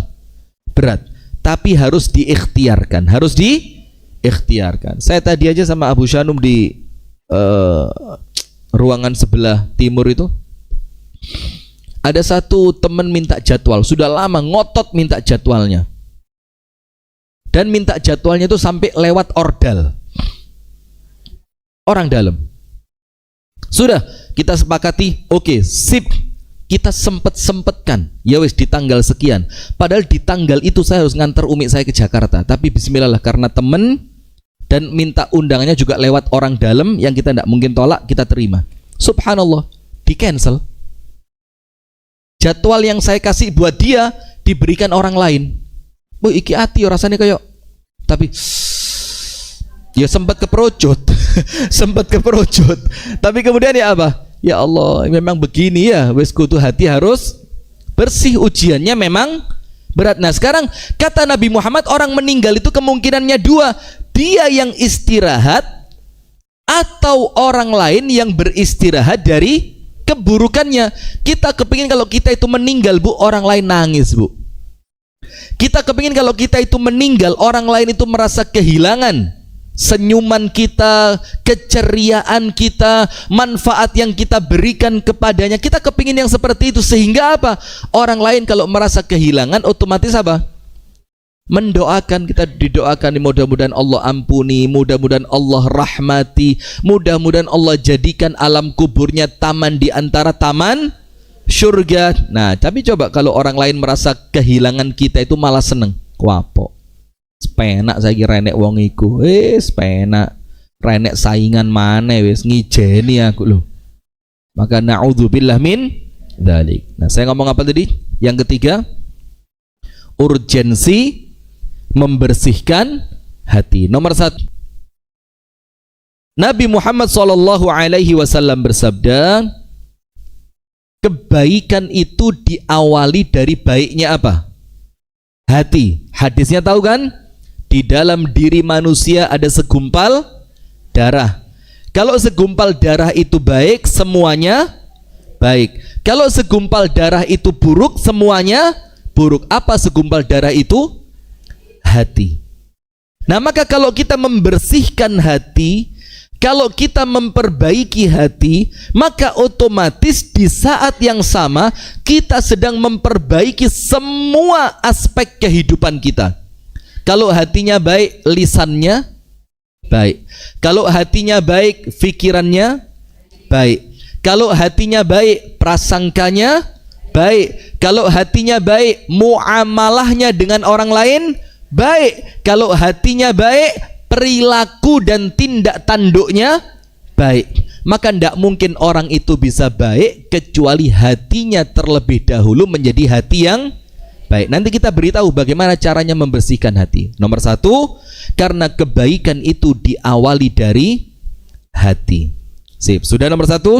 Berat, tapi harus diikhtiarkan, harus diikhtiarkan. Saya tadi aja sama Abu Shanum di ruangan sebelah timur itu, ada satu teman minta jadwal, sudah lama ngotot minta jadwalnya, dan minta jadwalnya itu sampai lewat ordal orang dalam. Sudah kita sepakati, oke, sip, kita sempetkan, ya wis di tanggal sekian. Padahal di tanggal itu saya harus nganter umi saya ke Jakarta, tapi bismillah lah, karena temen dan minta undangannya juga lewat orang dalam yang kita tidak mungkin tolak, kita terima. Subhanallah, di cancel. Jadwal yang saya kasih buat dia diberikan orang lain. Bu, iki hati rasanya kayak, tapi ya sempat keperojot. Sempat keperojot. Tapi kemudian ya apa? Ya Allah, memang begini ya, wes kudu hati harus bersih, ujiannya memang berat. Nah sekarang kata Nabi Muhammad, orang meninggal itu kemungkinannya dua, dia yang istirahat atau orang lain yang beristirahat dari keburukannya. Kita kepingin kalau kita itu meninggal Bu, orang lain nangis Bu. Kita kepingin kalau kita itu meninggal, orang lain itu merasa kehilangan senyuman kita, keceriaan kita, manfaat yang kita berikan kepadanya. Kita kepingin yang seperti itu, sehingga apa? Orang lain kalau merasa kehilangan otomatis apa? Mendoakan, kita didoakan, mudah-mudahan Allah ampuni, mudah-mudahan Allah rahmati, mudah-mudahan Allah jadikan alam kuburnya taman di antara taman surga. Nah, tapi coba kalau orang lain merasa kehilangan kita itu malah seneng, wapo penak saya kira renek wong iku, penak renek saingan mana wis ngijeni aku loh. Maka naudzubillah min dzalik. Nah, saya ngomong apa tadi? Yang ketiga, urgensi membersihkan hati. Nomor satu, Nabi Muhammad SAW bersabda, kebaikan itu diawali dari baiknya apa? Hati. Hadisnya tahu kan? Di dalam diri manusia ada segumpal darah. Kalau segumpal darah itu baik, semuanya baik. Kalau segumpal darah itu buruk, semuanya buruk. Apa segumpal darah itu? Hati. Nah, maka kalau kita membersihkan hati, Kalau kita memperbaiki hati, maka otomatis di saat yang sama kita sedang memperbaiki semua aspek kehidupan kita. Kalau hatinya baik, lisannya baik. Kalau hatinya baik, pikirannya baik. Kalau hatinya baik, prasangkanya baik. Kalau hatinya baik, muamalahnya dengan orang lain baik. Kalau hatinya baik, perilaku dan tindak tanduknya baik. Maka tidak mungkin orang itu bisa baik kecuali hatinya terlebih dahulu menjadi hati yang baik. Nanti kita beritahu bagaimana caranya membersihkan hati. Nomor satu, karena kebaikan itu diawali dari hati. Sip. Sudah nomor satu?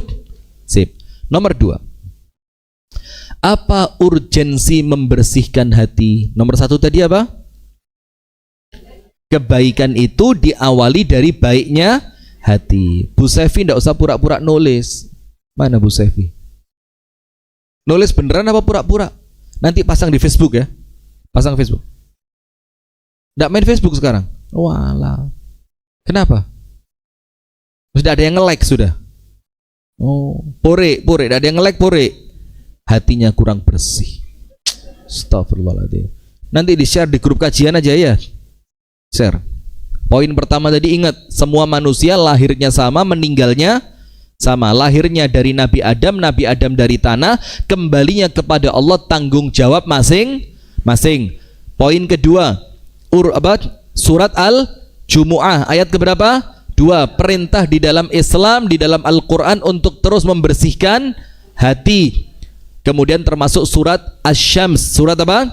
Sip. Nomor dua, apa urgensi membersihkan hati? Nomor satu tadi apa? Kebaikan itu diawali dari baiknya hati. Bu Sevi tidak usah pura-pura nulis. Mana Bu Sevi? Nulis beneran apa pura-pura? Nanti pasang di Facebook ya. Pasang Facebook. Tidak main Facebook sekarang? Walah. Kenapa? Sudah ada yang nge-like sudah. Oh, pore, tidak ada yang nge-like pore. Hatinya kurang bersih. Astagfirullahaladzim. Nanti di-share di grup kajian aja ya. Share. Poin pertama tadi ingat, semua manusia lahirnya sama, meninggalnya sama. Lahirnya dari Nabi Adam dari tanah, kembalinya kepada Allah, tanggung jawab masing-masing. Poin kedua, surat Al-Jumu'ah ayat keberapa? 2. Perintah di dalam Islam, di dalam Al-Quran untuk terus membersihkan hati. Kemudian termasuk surat Asy-Syams. Surat apa?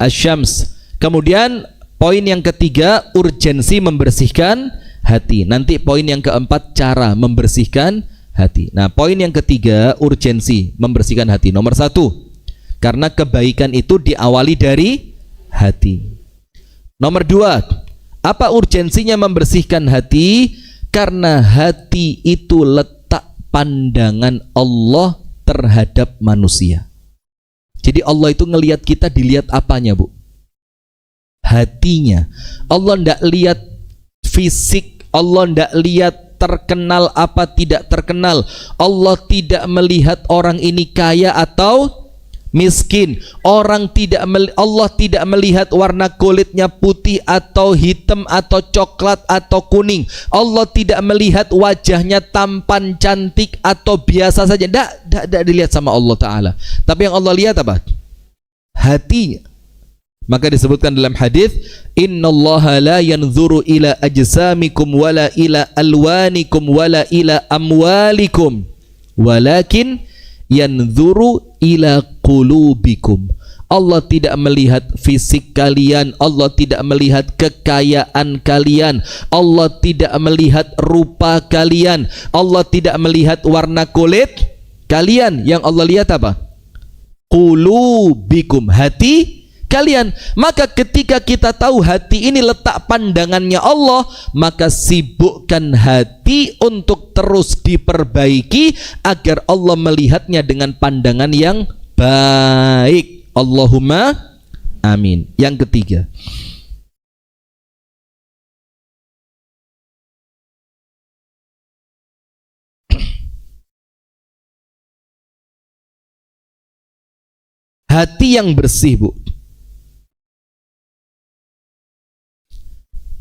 Asy-Syams. Kemudian poin yang ketiga, urgensi membersihkan hati. Nanti poin yang keempat, cara membersihkan hati. Nah, poin yang ketiga, urgensi membersihkan hati. Nomor satu, karena kebaikan itu diawali dari hati. Nomor dua, apa urgensinya membersihkan hati? Karena hati itu letak pandangan Allah terhadap manusia. Jadi Allah itu ngelihat kita, dilihat apanya, Bu? Hatinya. Allah tidak lihat fisik, Allah tidak lihat terkenal apa tidak terkenal. Allah tidak melihat orang ini kaya atau miskin. Allah tidak melihat warna kulitnya putih atau hitam atau coklat atau kuning. Allah tidak melihat wajahnya tampan, cantik atau biasa saja. Tidak dilihat sama Allah Ta'ala. Tapi yang Allah lihat apa? Hatinya. Maka disebutkan dalam hadis, innallaha la yanzuru ila ajsamikum wala ila alwanikum wala ila amwalikum walakin yanzuru ila qulubikum. Allah tidak melihat fisik kalian, Allah tidak melihat kekayaan kalian, Allah tidak melihat rupa kalian, Allah tidak melihat warna kulit kalian. Yang Allah lihat apa? Qulubikum, hati kalian. Maka ketika kita tahu hati ini letak pandangannya Allah, maka sibukkan hati untuk terus diperbaiki agar Allah melihatnya dengan pandangan yang baik. Allahumma amin. Yang ketiga, hati yang bersih, Bu,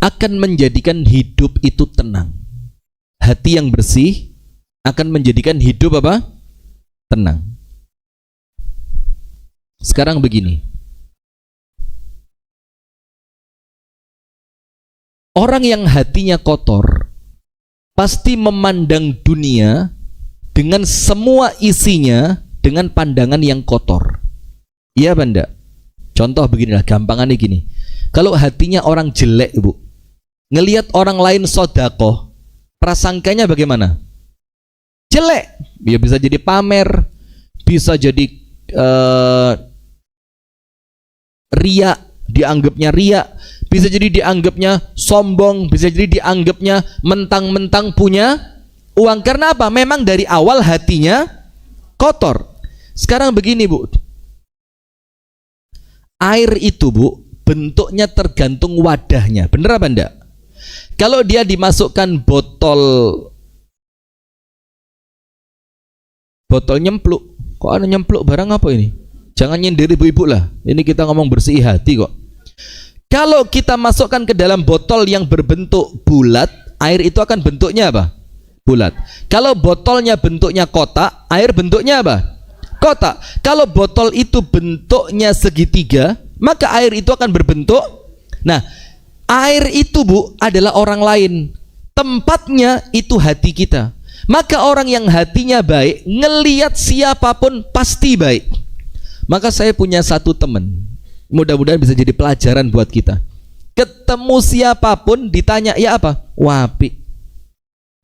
akan menjadikan hidup itu tenang. Hati yang bersih akan menjadikan hidup apa? Tenang. Sekarang begini, orang yang hatinya kotor pasti memandang dunia dengan semua isinya dengan pandangan yang kotor. Iya apa enggak? Contoh beginilah, gampangannya gini. Kalau hatinya orang jelek, Bu, ngelihat orang lain sodakoh, prasangkanya bagaimana? Jelek. Ya bisa jadi pamer, bisa jadi riya, dianggapnya riya, bisa jadi dianggapnya sombong, bisa jadi dianggapnya mentang-mentang punya uang. Karena apa? Memang dari awal hatinya kotor. Sekarang begini, Bu, air itu, Bu, bentuknya tergantung wadahnya. Bener apa enggak? Kalau dia dimasukkan botol nyempluk, kok ada nyempluk barang apa ini? Jangan nyindir ibu-ibu lah. Ini kita ngomong bersih hati kok. Kalau kita masukkan ke dalam botol yang berbentuk bulat, air itu akan bentuknya apa? Bulat. Kalau botolnya bentuknya kotak, air bentuknya apa? Kotak. Kalau botol itu bentuknya segitiga, maka air itu akan berbentuk. Nah, air itu Bu adalah orang lain. Tempatnya itu hati kita. Maka orang yang hatinya baik, ngelihat siapapun pasti baik. Maka saya punya satu teman, mudah-mudahan bisa jadi pelajaran buat kita. Ketemu siapapun ditanya, ya apa? Wapi.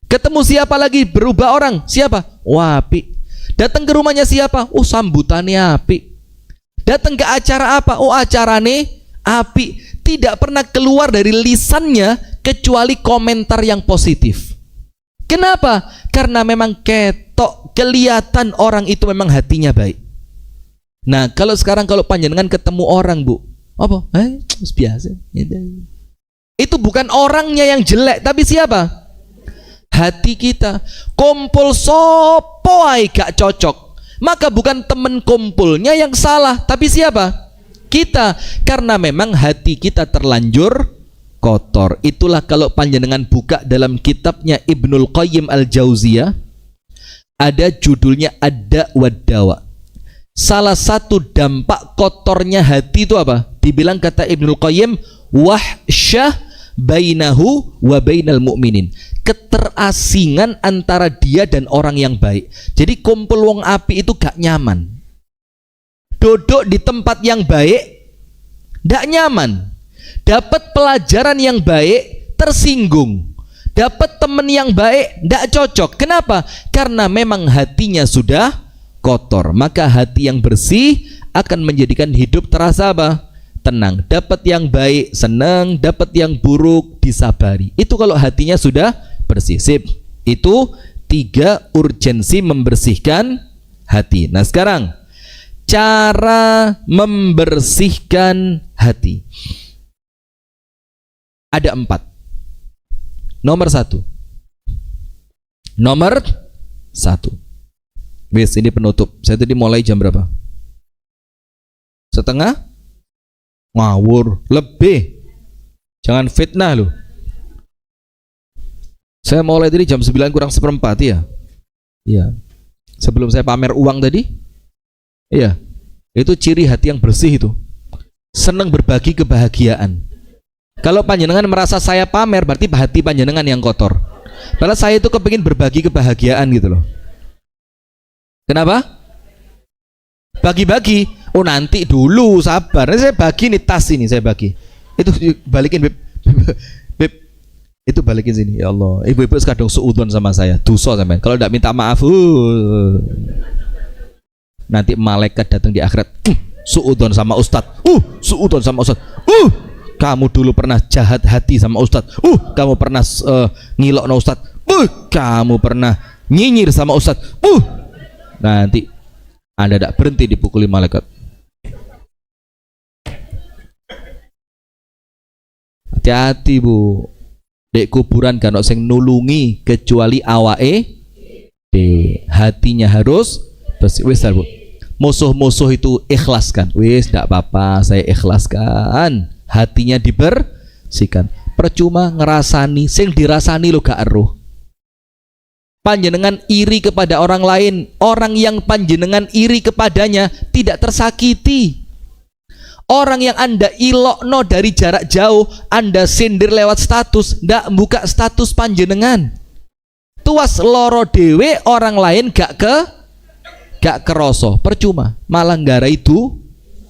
Ketemu siapa lagi berubah orang? Siapa? Wapi. Datang ke rumahnya siapa? Oh, sambutannya api. Datang ke acara apa? Oh, acarane api. Tidak pernah keluar dari lisannya kecuali komentar yang positif. Kenapa? Karena memang ketok kelihatan orang itu memang hatinya baik. Nah, kalau sekarang kalau panjenengan ketemu orang Bu, apa? Biasa. Itu bukan orangnya yang jelek, tapi siapa? Hati kita. Kumpul sopo ae gak cocok, maka bukan temen kumpulnya yang salah, tapi siapa? Kita. Karena memang hati kita terlanjur kotor. Itulah kalau panjenengan buka dalam kitabnya Ibnul Qayyim Al-Jauziyah, ada judulnya Ad-Da' wad-Dawa. Salah satu dampak kotornya hati itu apa? Dibilang kata Ibnul Qayyim, wahsyah bainahu wa bainal mu'minin. Keterasingan antara dia dan orang yang baik. Jadi kumpul wong api itu gak nyaman. Duduk di tempat yang baik gak nyaman. Dapat pelajaran yang baik tersinggung. Dapat teman yang baik gak cocok. Kenapa? Karena memang hatinya sudah kotor. Maka hati yang bersih akan menjadikan hidup terasa apa? Tenang. Dapat yang baik senang, dapat yang buruk disabari. Itu kalau hatinya sudah bersih. Sip. Itu 3 urgensi membersihkan hati. Nah, sekarang cara membersihkan hati ada 4. Nomor 1. Wis, ini penutup. Saya tadi mulai jam berapa? Setengah? Ngawur. Lebih. Jangan fitnah loh. Saya mulai tadi jam 9 kurang 1/4 ya. Iya. Sebelum saya pamer uang tadi. Iya. Itu ciri hati yang bersih itu. Senang berbagi kebahagiaan. Kalau panjenengan merasa saya pamer, berarti hati panjenengan yang kotor. Padahal saya itu kepingin berbagi kebahagiaan gitu loh. Kenapa? Bagi-bagi. Oh, nanti dulu, sabar. Saya bagi nih tas ini, saya bagi. Itu balikin Beb. Beb. Itu balikin sini. Ya Allah. Ibu-ibu kadang suudon sama saya. Dosa sampean. Kalau tidak minta maaf, nanti malaikat datang di akhirat. Suudon sama Ustadz. Suudon sama Ustadz. Kamu dulu pernah jahat hati sama Ustadz. Kamu pernah ngilok sama Ustadz. Kamu pernah nyinyir sama Ustadz. Nanti Anda tidak berhenti dipukuli malaikat. Hati-hati Bu. Dek kuburan kan sing nulungi kecuali awake. Hatinya harus bersih. Wis Bu. Musuh-musuh itu ikhlaskan. Wis tidak apa-apa, saya ikhlaskan. Hatinya dibersihkan. Percuma ngerasani, sing dirasani lo gak eruh. Panjenengan iri kepada orang lain, orang yang panjenengan iri kepadanya tidak tersakiti. Orang yang Anda ilokno dari jarak jauh, Anda sindir lewat status, ndak buka status panjenengan. Tuas loro dewe, orang lain gak keroso. Percuma, malah nggarai itu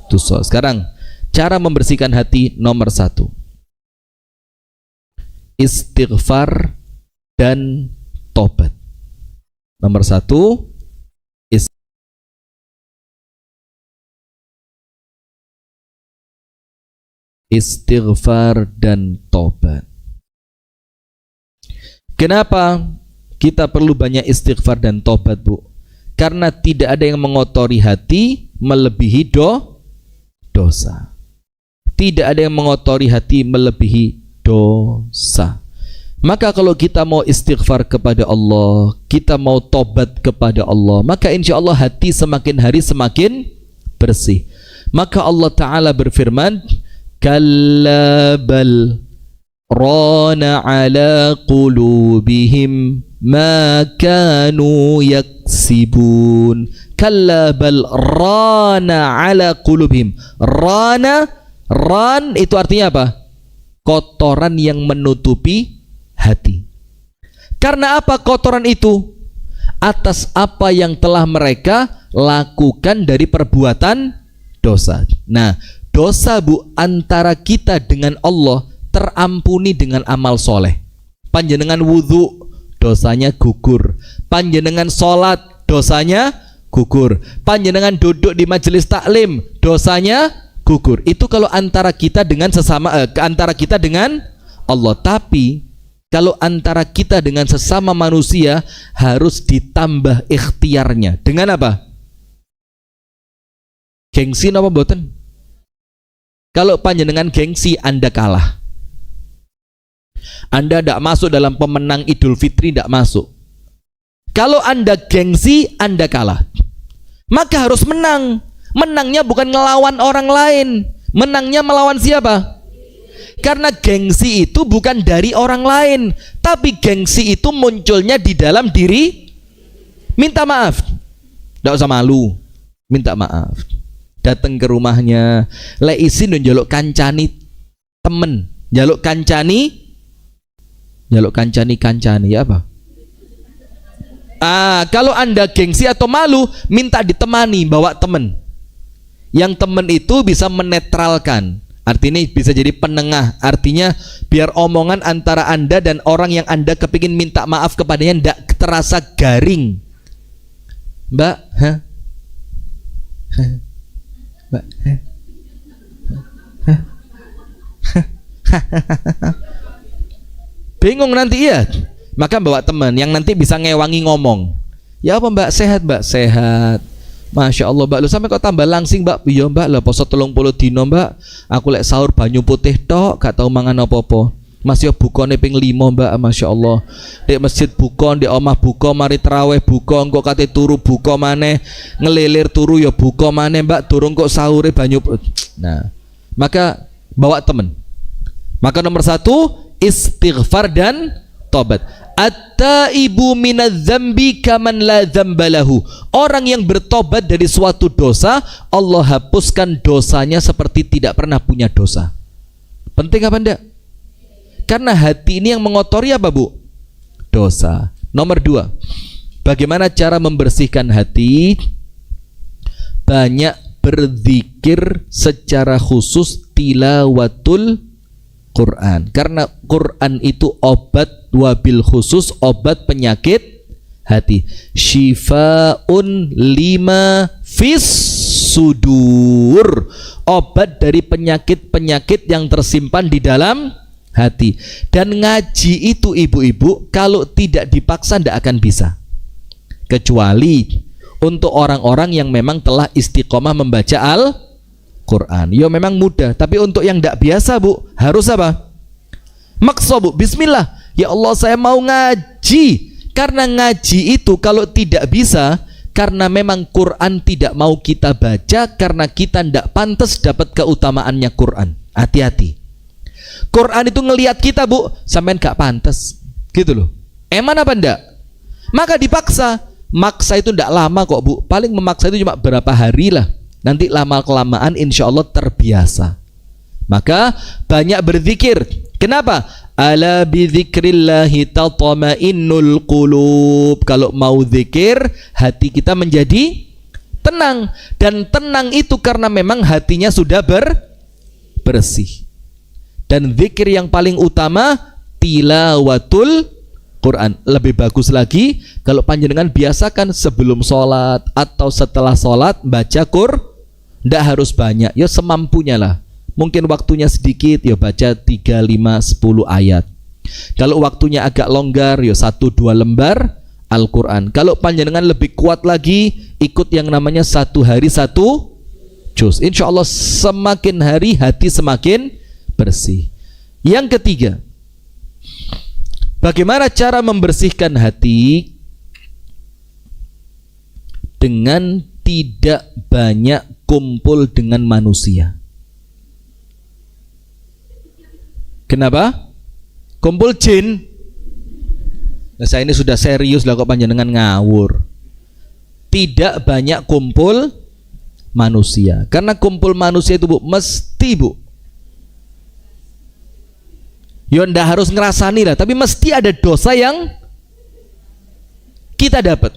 dosa. Sekarang cara membersihkan hati nomor 1, istighfar dan tobat. Nomor 1, istighfar dan tobat. Kenapa kita perlu banyak istighfar dan tobat Bu? Karena tidak ada yang mengotori hati melebihi dosa. Tidak ada yang mengotori hati melebihi dosa. Maka kalau kita mau istighfar kepada Allah, kita mau tobat kepada Allah, maka insya Allah hati semakin hari semakin bersih. Maka Allah Ta'ala berfirman, kalla bal rana ala qulubihim ma kanu yaksibun. Kalla bal rana ala qulubihim. Ran itu artinya apa? Kotoran yang menutupi hati. Karena apa kotoran itu? Atas apa yang telah mereka lakukan dari perbuatan dosa. Nah, dosa bu antara kita dengan Allah terampuni dengan amal soleh. Panjenengan wudhu, dosanya gugur. Panjenengan sholat, dosanya gugur. Panjenengan duduk di majelis taklim, dosanya gugur. Itu kalau antara kita dengan antara kita dengan Allah. Tapi kalau antara kita dengan sesama manusia harus ditambah ikhtiarnya. Dengan apa? Gengsi apa mboten? Kalau panjenengan gengsi, Anda kalah. Anda tidak masuk dalam pemenang Idul Fitri, tidak masuk. Kalau Anda gengsi, Anda kalah. Maka harus menang. Menangnya bukan ngelawan orang lain. Menangnya melawan siapa? Karena gengsi itu bukan dari orang lain, tapi gengsi itu munculnya di dalam diri. Minta maaf, tidak usah malu, minta maaf. Datang ke rumahnya, lek isin dan jaluk kancani temen, jaluk kancani ya apa? Kalau Anda gengsi atau malu, minta ditemani, bawa temen. Yang temen itu bisa menetralkan. Artinya bisa jadi penengah. Artinya biar omongan antara Anda dan orang yang Anda kepingin minta maaf kepadanya tidak terasa garing. Mbak, Mbak, bingung nanti ya. Maka bawa teman yang nanti bisa ngewangi ngomong. Ya apa Mbak, sehat Mbak? Sehat. Masya Allah Mbak, lu sampai kok tambah langsing Mbak. Iya Mbak, lah poso 30 dino Mbak. Aku lek sahur banyu putih tok, gak tau mangan apa-apa. Masih bukone ping 5 Mbak, Masya Allah. Di masjid buka, di omah buka, mari terawih buka, engko kate turu buka maneh, ngelilir turu ya buka maneh Mbak, durung kok sahure banyu. Nah, maka bawa temen. Maka nomor 1 istighfar dan tobat. At-taibu minadz-dzambi kaman la dzambalahu. Orang yang bertobat dari suatu dosa, Allah hapuskan dosanya seperti tidak pernah punya dosa. Penting apa enggak? Karena hati ini yang mengotori apa Bu? Dosa. Nomor 2, bagaimana cara membersihkan hati? Banyak berzikir secara khusus, tilawatul Quran. Karena Quran itu obat, wabil khusus obat penyakit hati. Syifaun lima fis sudur. Obat dari penyakit-penyakit yang tersimpan di dalam hati. Dan ngaji itu ibu-ibu kalau tidak dipaksa tidak akan bisa. Kecuali untuk orang-orang yang memang telah istiqomah membaca Al-Quran. Ya memang mudah, tapi untuk yang tidak biasa Bu, harus apa? Maksa Bu, bismillah. Ya Allah saya mau ngaji. Karena ngaji itu kalau tidak bisa, karena memang Quran tidak mau kita baca, karena kita tidak pantas dapat keutamaannya Quran. Hati-hati. Quran itu ngelihat kita Bu, sampean gak pantas gitu loh. Eman apa enggak? Maka dipaksa. Maksa itu enggak lama kok Bu, paling memaksa itu cuma berapa hari lah. Nanti lama-kelamaan insya Allah terbiasa. Maka banyak berzikir. Kenapa? Ala bidzikrillahi tatma'innul qulub. Kalau mau zikir, hati kita menjadi tenang. Dan tenang itu karena memang hatinya sudah bersih. Dan zikir yang paling utama tilawatul Quran. Lebih bagus lagi kalau panjenengan biasakan sebelum sholat atau setelah sholat baca Quran. Tidak harus banyak, ya semampunya lah. Mungkin waktunya sedikit, ya baca 3, 5, 10 ayat. Kalau waktunya agak longgar, ya 1-2 lembar Al-Quran. Kalau panjenengan lebih kuat lagi, ikut yang namanya 1 hari 1 juz. Insya Allah semakin hari hati semakin bersih. Yang ketiga, Bagaimana cara membersihkan hati? Dengan tidak banyak kumpul dengan manusia. Kenapa? Kumpul jin. Nah, saya ini sudah serius lah kok panjenengan ngawur. Tidak banyak kumpul manusia. Karena kumpul manusia itu, Bu, mesti, Bu. Ya ndak harus ngerasani lah, tapi mesti ada dosa yang kita dapat.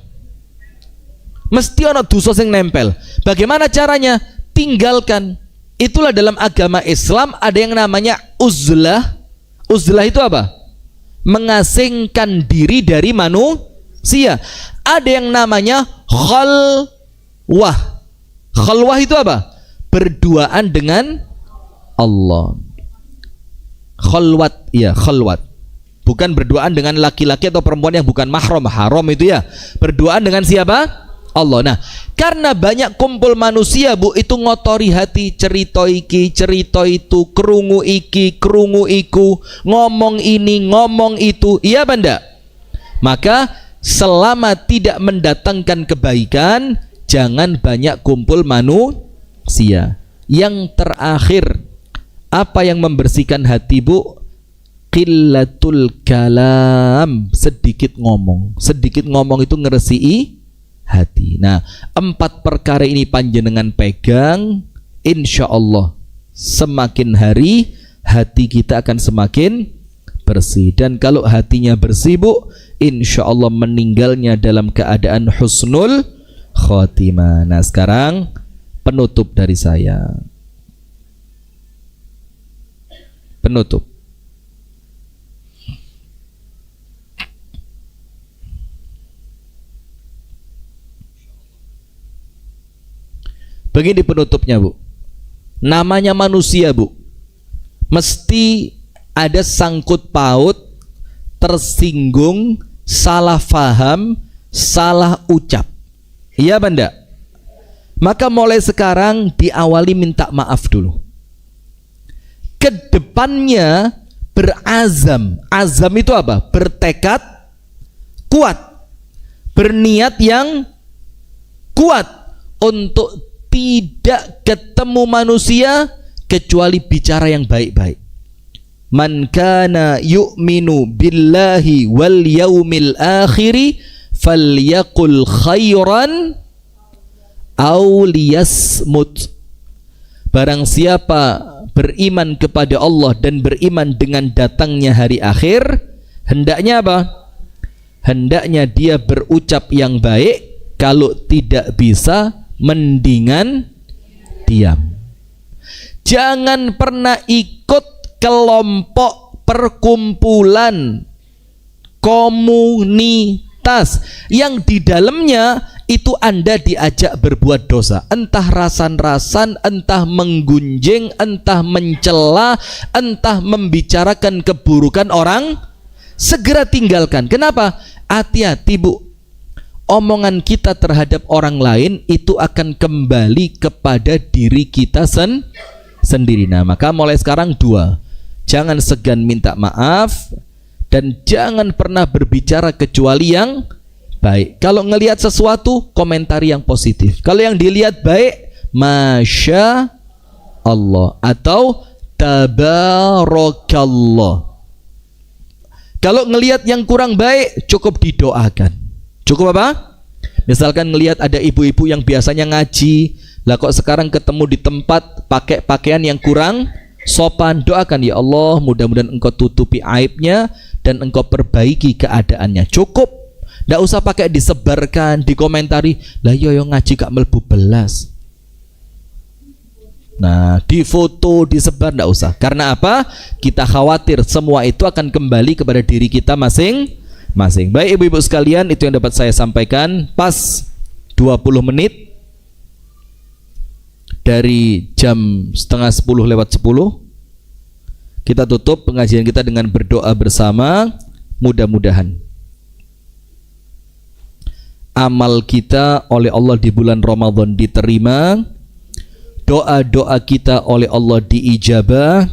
Mesti ada dosa yang nempel. Bagaimana caranya? Tinggalkan. Itulah dalam agama Islam ada yang namanya uzlah. Uzlah itu apa? Mengasingkan diri dari manusia. Ada yang namanya khalwah. Khalwah itu apa? Berduaan dengan Allah. Khalwat, ya khalwat. Bukan berduaan dengan laki-laki atau perempuan yang bukan mahram. Haram itu ya. Berduaan dengan siapa? Allah. Nah, karena banyak kumpul manusia, Bu, itu ngotori hati, cerita iki, cerita itu, kerungu iki, kerungu iku, ngomong ini, ngomong itu. Iya apa enggak? Maka selama tidak mendatangkan kebaikan, jangan banyak kumpul manusia. Yang terakhir, apa yang membersihkan hati, Bu? Qillatul kalam, sedikit ngomong. Sedikit ngomong itu ngeresii hati. Nah, 4 perkara ini panjenengan pegang, insya Allah semakin hari hati kita akan semakin bersih. Dan kalau hatinya bersih, Bu, insya Allah meninggalnya dalam keadaan husnul khotimah. Nah, sekarang penutup dari saya. Penutup. Begini penutupnya, Bu. Namanya manusia, Bu, mesti ada sangkut paut, tersinggung, salah faham, salah ucap. Iya apa enggak? Maka mulai sekarang diawali minta maaf dulu. Kedepannya berazam. Azam itu apa? Bertekad kuat, berniat yang kuat untuk tidak ketemu manusia kecuali bicara yang baik-baik. Man kana yu'minu billahi wal yaumil akhiri falyaqul khairan aw liyasmut. Barang siapa beriman kepada Allah dan beriman dengan datangnya hari akhir, hendaknya apa? Hendaknya dia berucap yang baik. Kalau tidak bisa, mendingan diam. Jangan pernah ikut kelompok, perkumpulan, komunitas yang di dalamnya itu Anda diajak berbuat dosa, entah rasan-rasan, entah menggunjing, entah mencela, entah membicarakan keburukan orang. Segera tinggalkan. Kenapa? Hati-hati, Bu. Omongan kita terhadap orang lain itu akan kembali kepada diri kita sendiri. Nah, maka mulai sekarang 2, jangan segan minta maaf dan jangan pernah berbicara kecuali yang baik. Kalau ngelihat sesuatu, komentari yang positif. Kalau yang dilihat baik, Masya Allah atau Tabarakallah. Kalau ngelihat yang kurang baik, cukup didoakan. Cukup apa? Misalkan ngelihat ada ibu-ibu yang biasanya ngaji, lah kok sekarang ketemu di tempat pakai pakaian yang kurang sopan, doakan, ya Allah, mudah-mudahan engkau tutupi aibnya dan engkau perbaiki keadaannya. Cukup. Nggak usah pakai disebarkan, dikomentari, lah yo ngaji gak mlebu belas. Nah, di foto, disebar, nggak usah. Karena apa? Kita khawatir semua itu akan kembali kepada diri kita masing-masing. Baik ibu-ibu sekalian, itu yang dapat saya sampaikan. Pas 20 menit dari jam 9:30 kita tutup pengajian kita dengan berdoa bersama. Mudah-mudahan amal kita oleh Allah di bulan Ramadan diterima, doa-doa kita oleh Allah diijabah,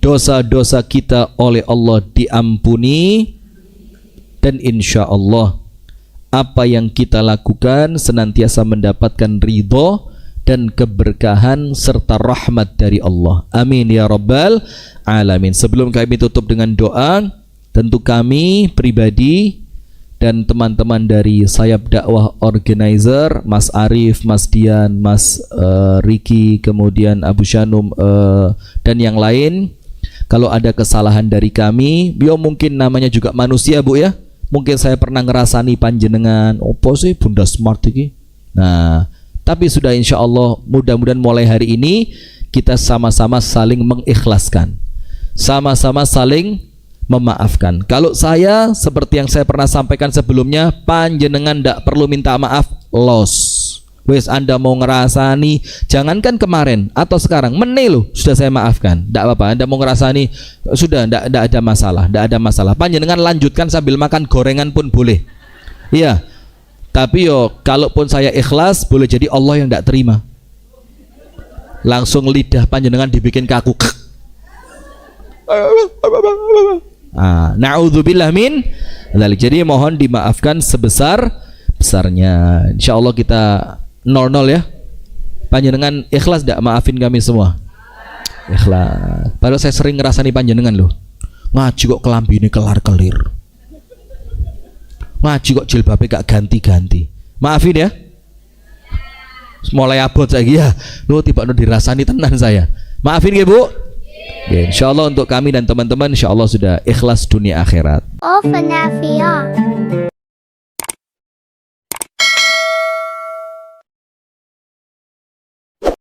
dosa-dosa kita oleh Allah diampuni, dan insya Allah apa yang kita lakukan senantiasa mendapatkan ridho dan keberkahan serta rahmat dari Allah. Amin ya rabbal alamin. Sebelum kami tutup dengan doa, tentu kami pribadi dan teman-teman dari Sayap Dakwah Organizer, Mas Arif, Mas Dian, Mas Riki, kemudian Abu Shanum dan yang lain, kalau ada kesalahan dari kami, beliau mungkin namanya juga manusia Bu ya, mungkin saya pernah ngerasani panjenengan, opo sih Bunda Smart ini. Nah, tapi sudah insya Allah mudah-mudahan mulai hari ini kita sama-sama saling mengikhlaskan, sama-sama saling memaafkan. Kalau saya seperti yang saya pernah sampaikan sebelumnya, panjenengan ndak perlu minta maaf, los. Wes Anda mau ngerasani, jangankan kemarin atau sekarang, meneh loh sudah saya maafkan, ndak apa-apa. Anda mau ngerasani, sudah ndak ada masalah, ndak ada masalah. Panjenengan lanjutkan sambil makan gorengan pun boleh. Iya. Tapi yo, kalaupun saya ikhlas, boleh jadi Allah yang ndak terima. Langsung lidah panjenengan dibikin kaku. Na'udzubillah min dzalik. Jadi mohon dimaafkan sebesar-besarnya. Insyaallah kita 0-0 ya. Panjenengan ikhlas ndak maafin kami semua? Ikhlas. Padahal saya sering ngerasani panjenengan loh. Ngaji kok kelambine kelar-kelir. Ngaji kok jilbabnya gak ganti-ganti. Maafin ya. Mulai abot saya ya. Lu tiba dirasani tenan saya. Maafin ya Bu. Ya, insyaallah untuk kami dan teman-teman insyaallah sudah ikhlas dunia akhirat. Oh, Fanafia.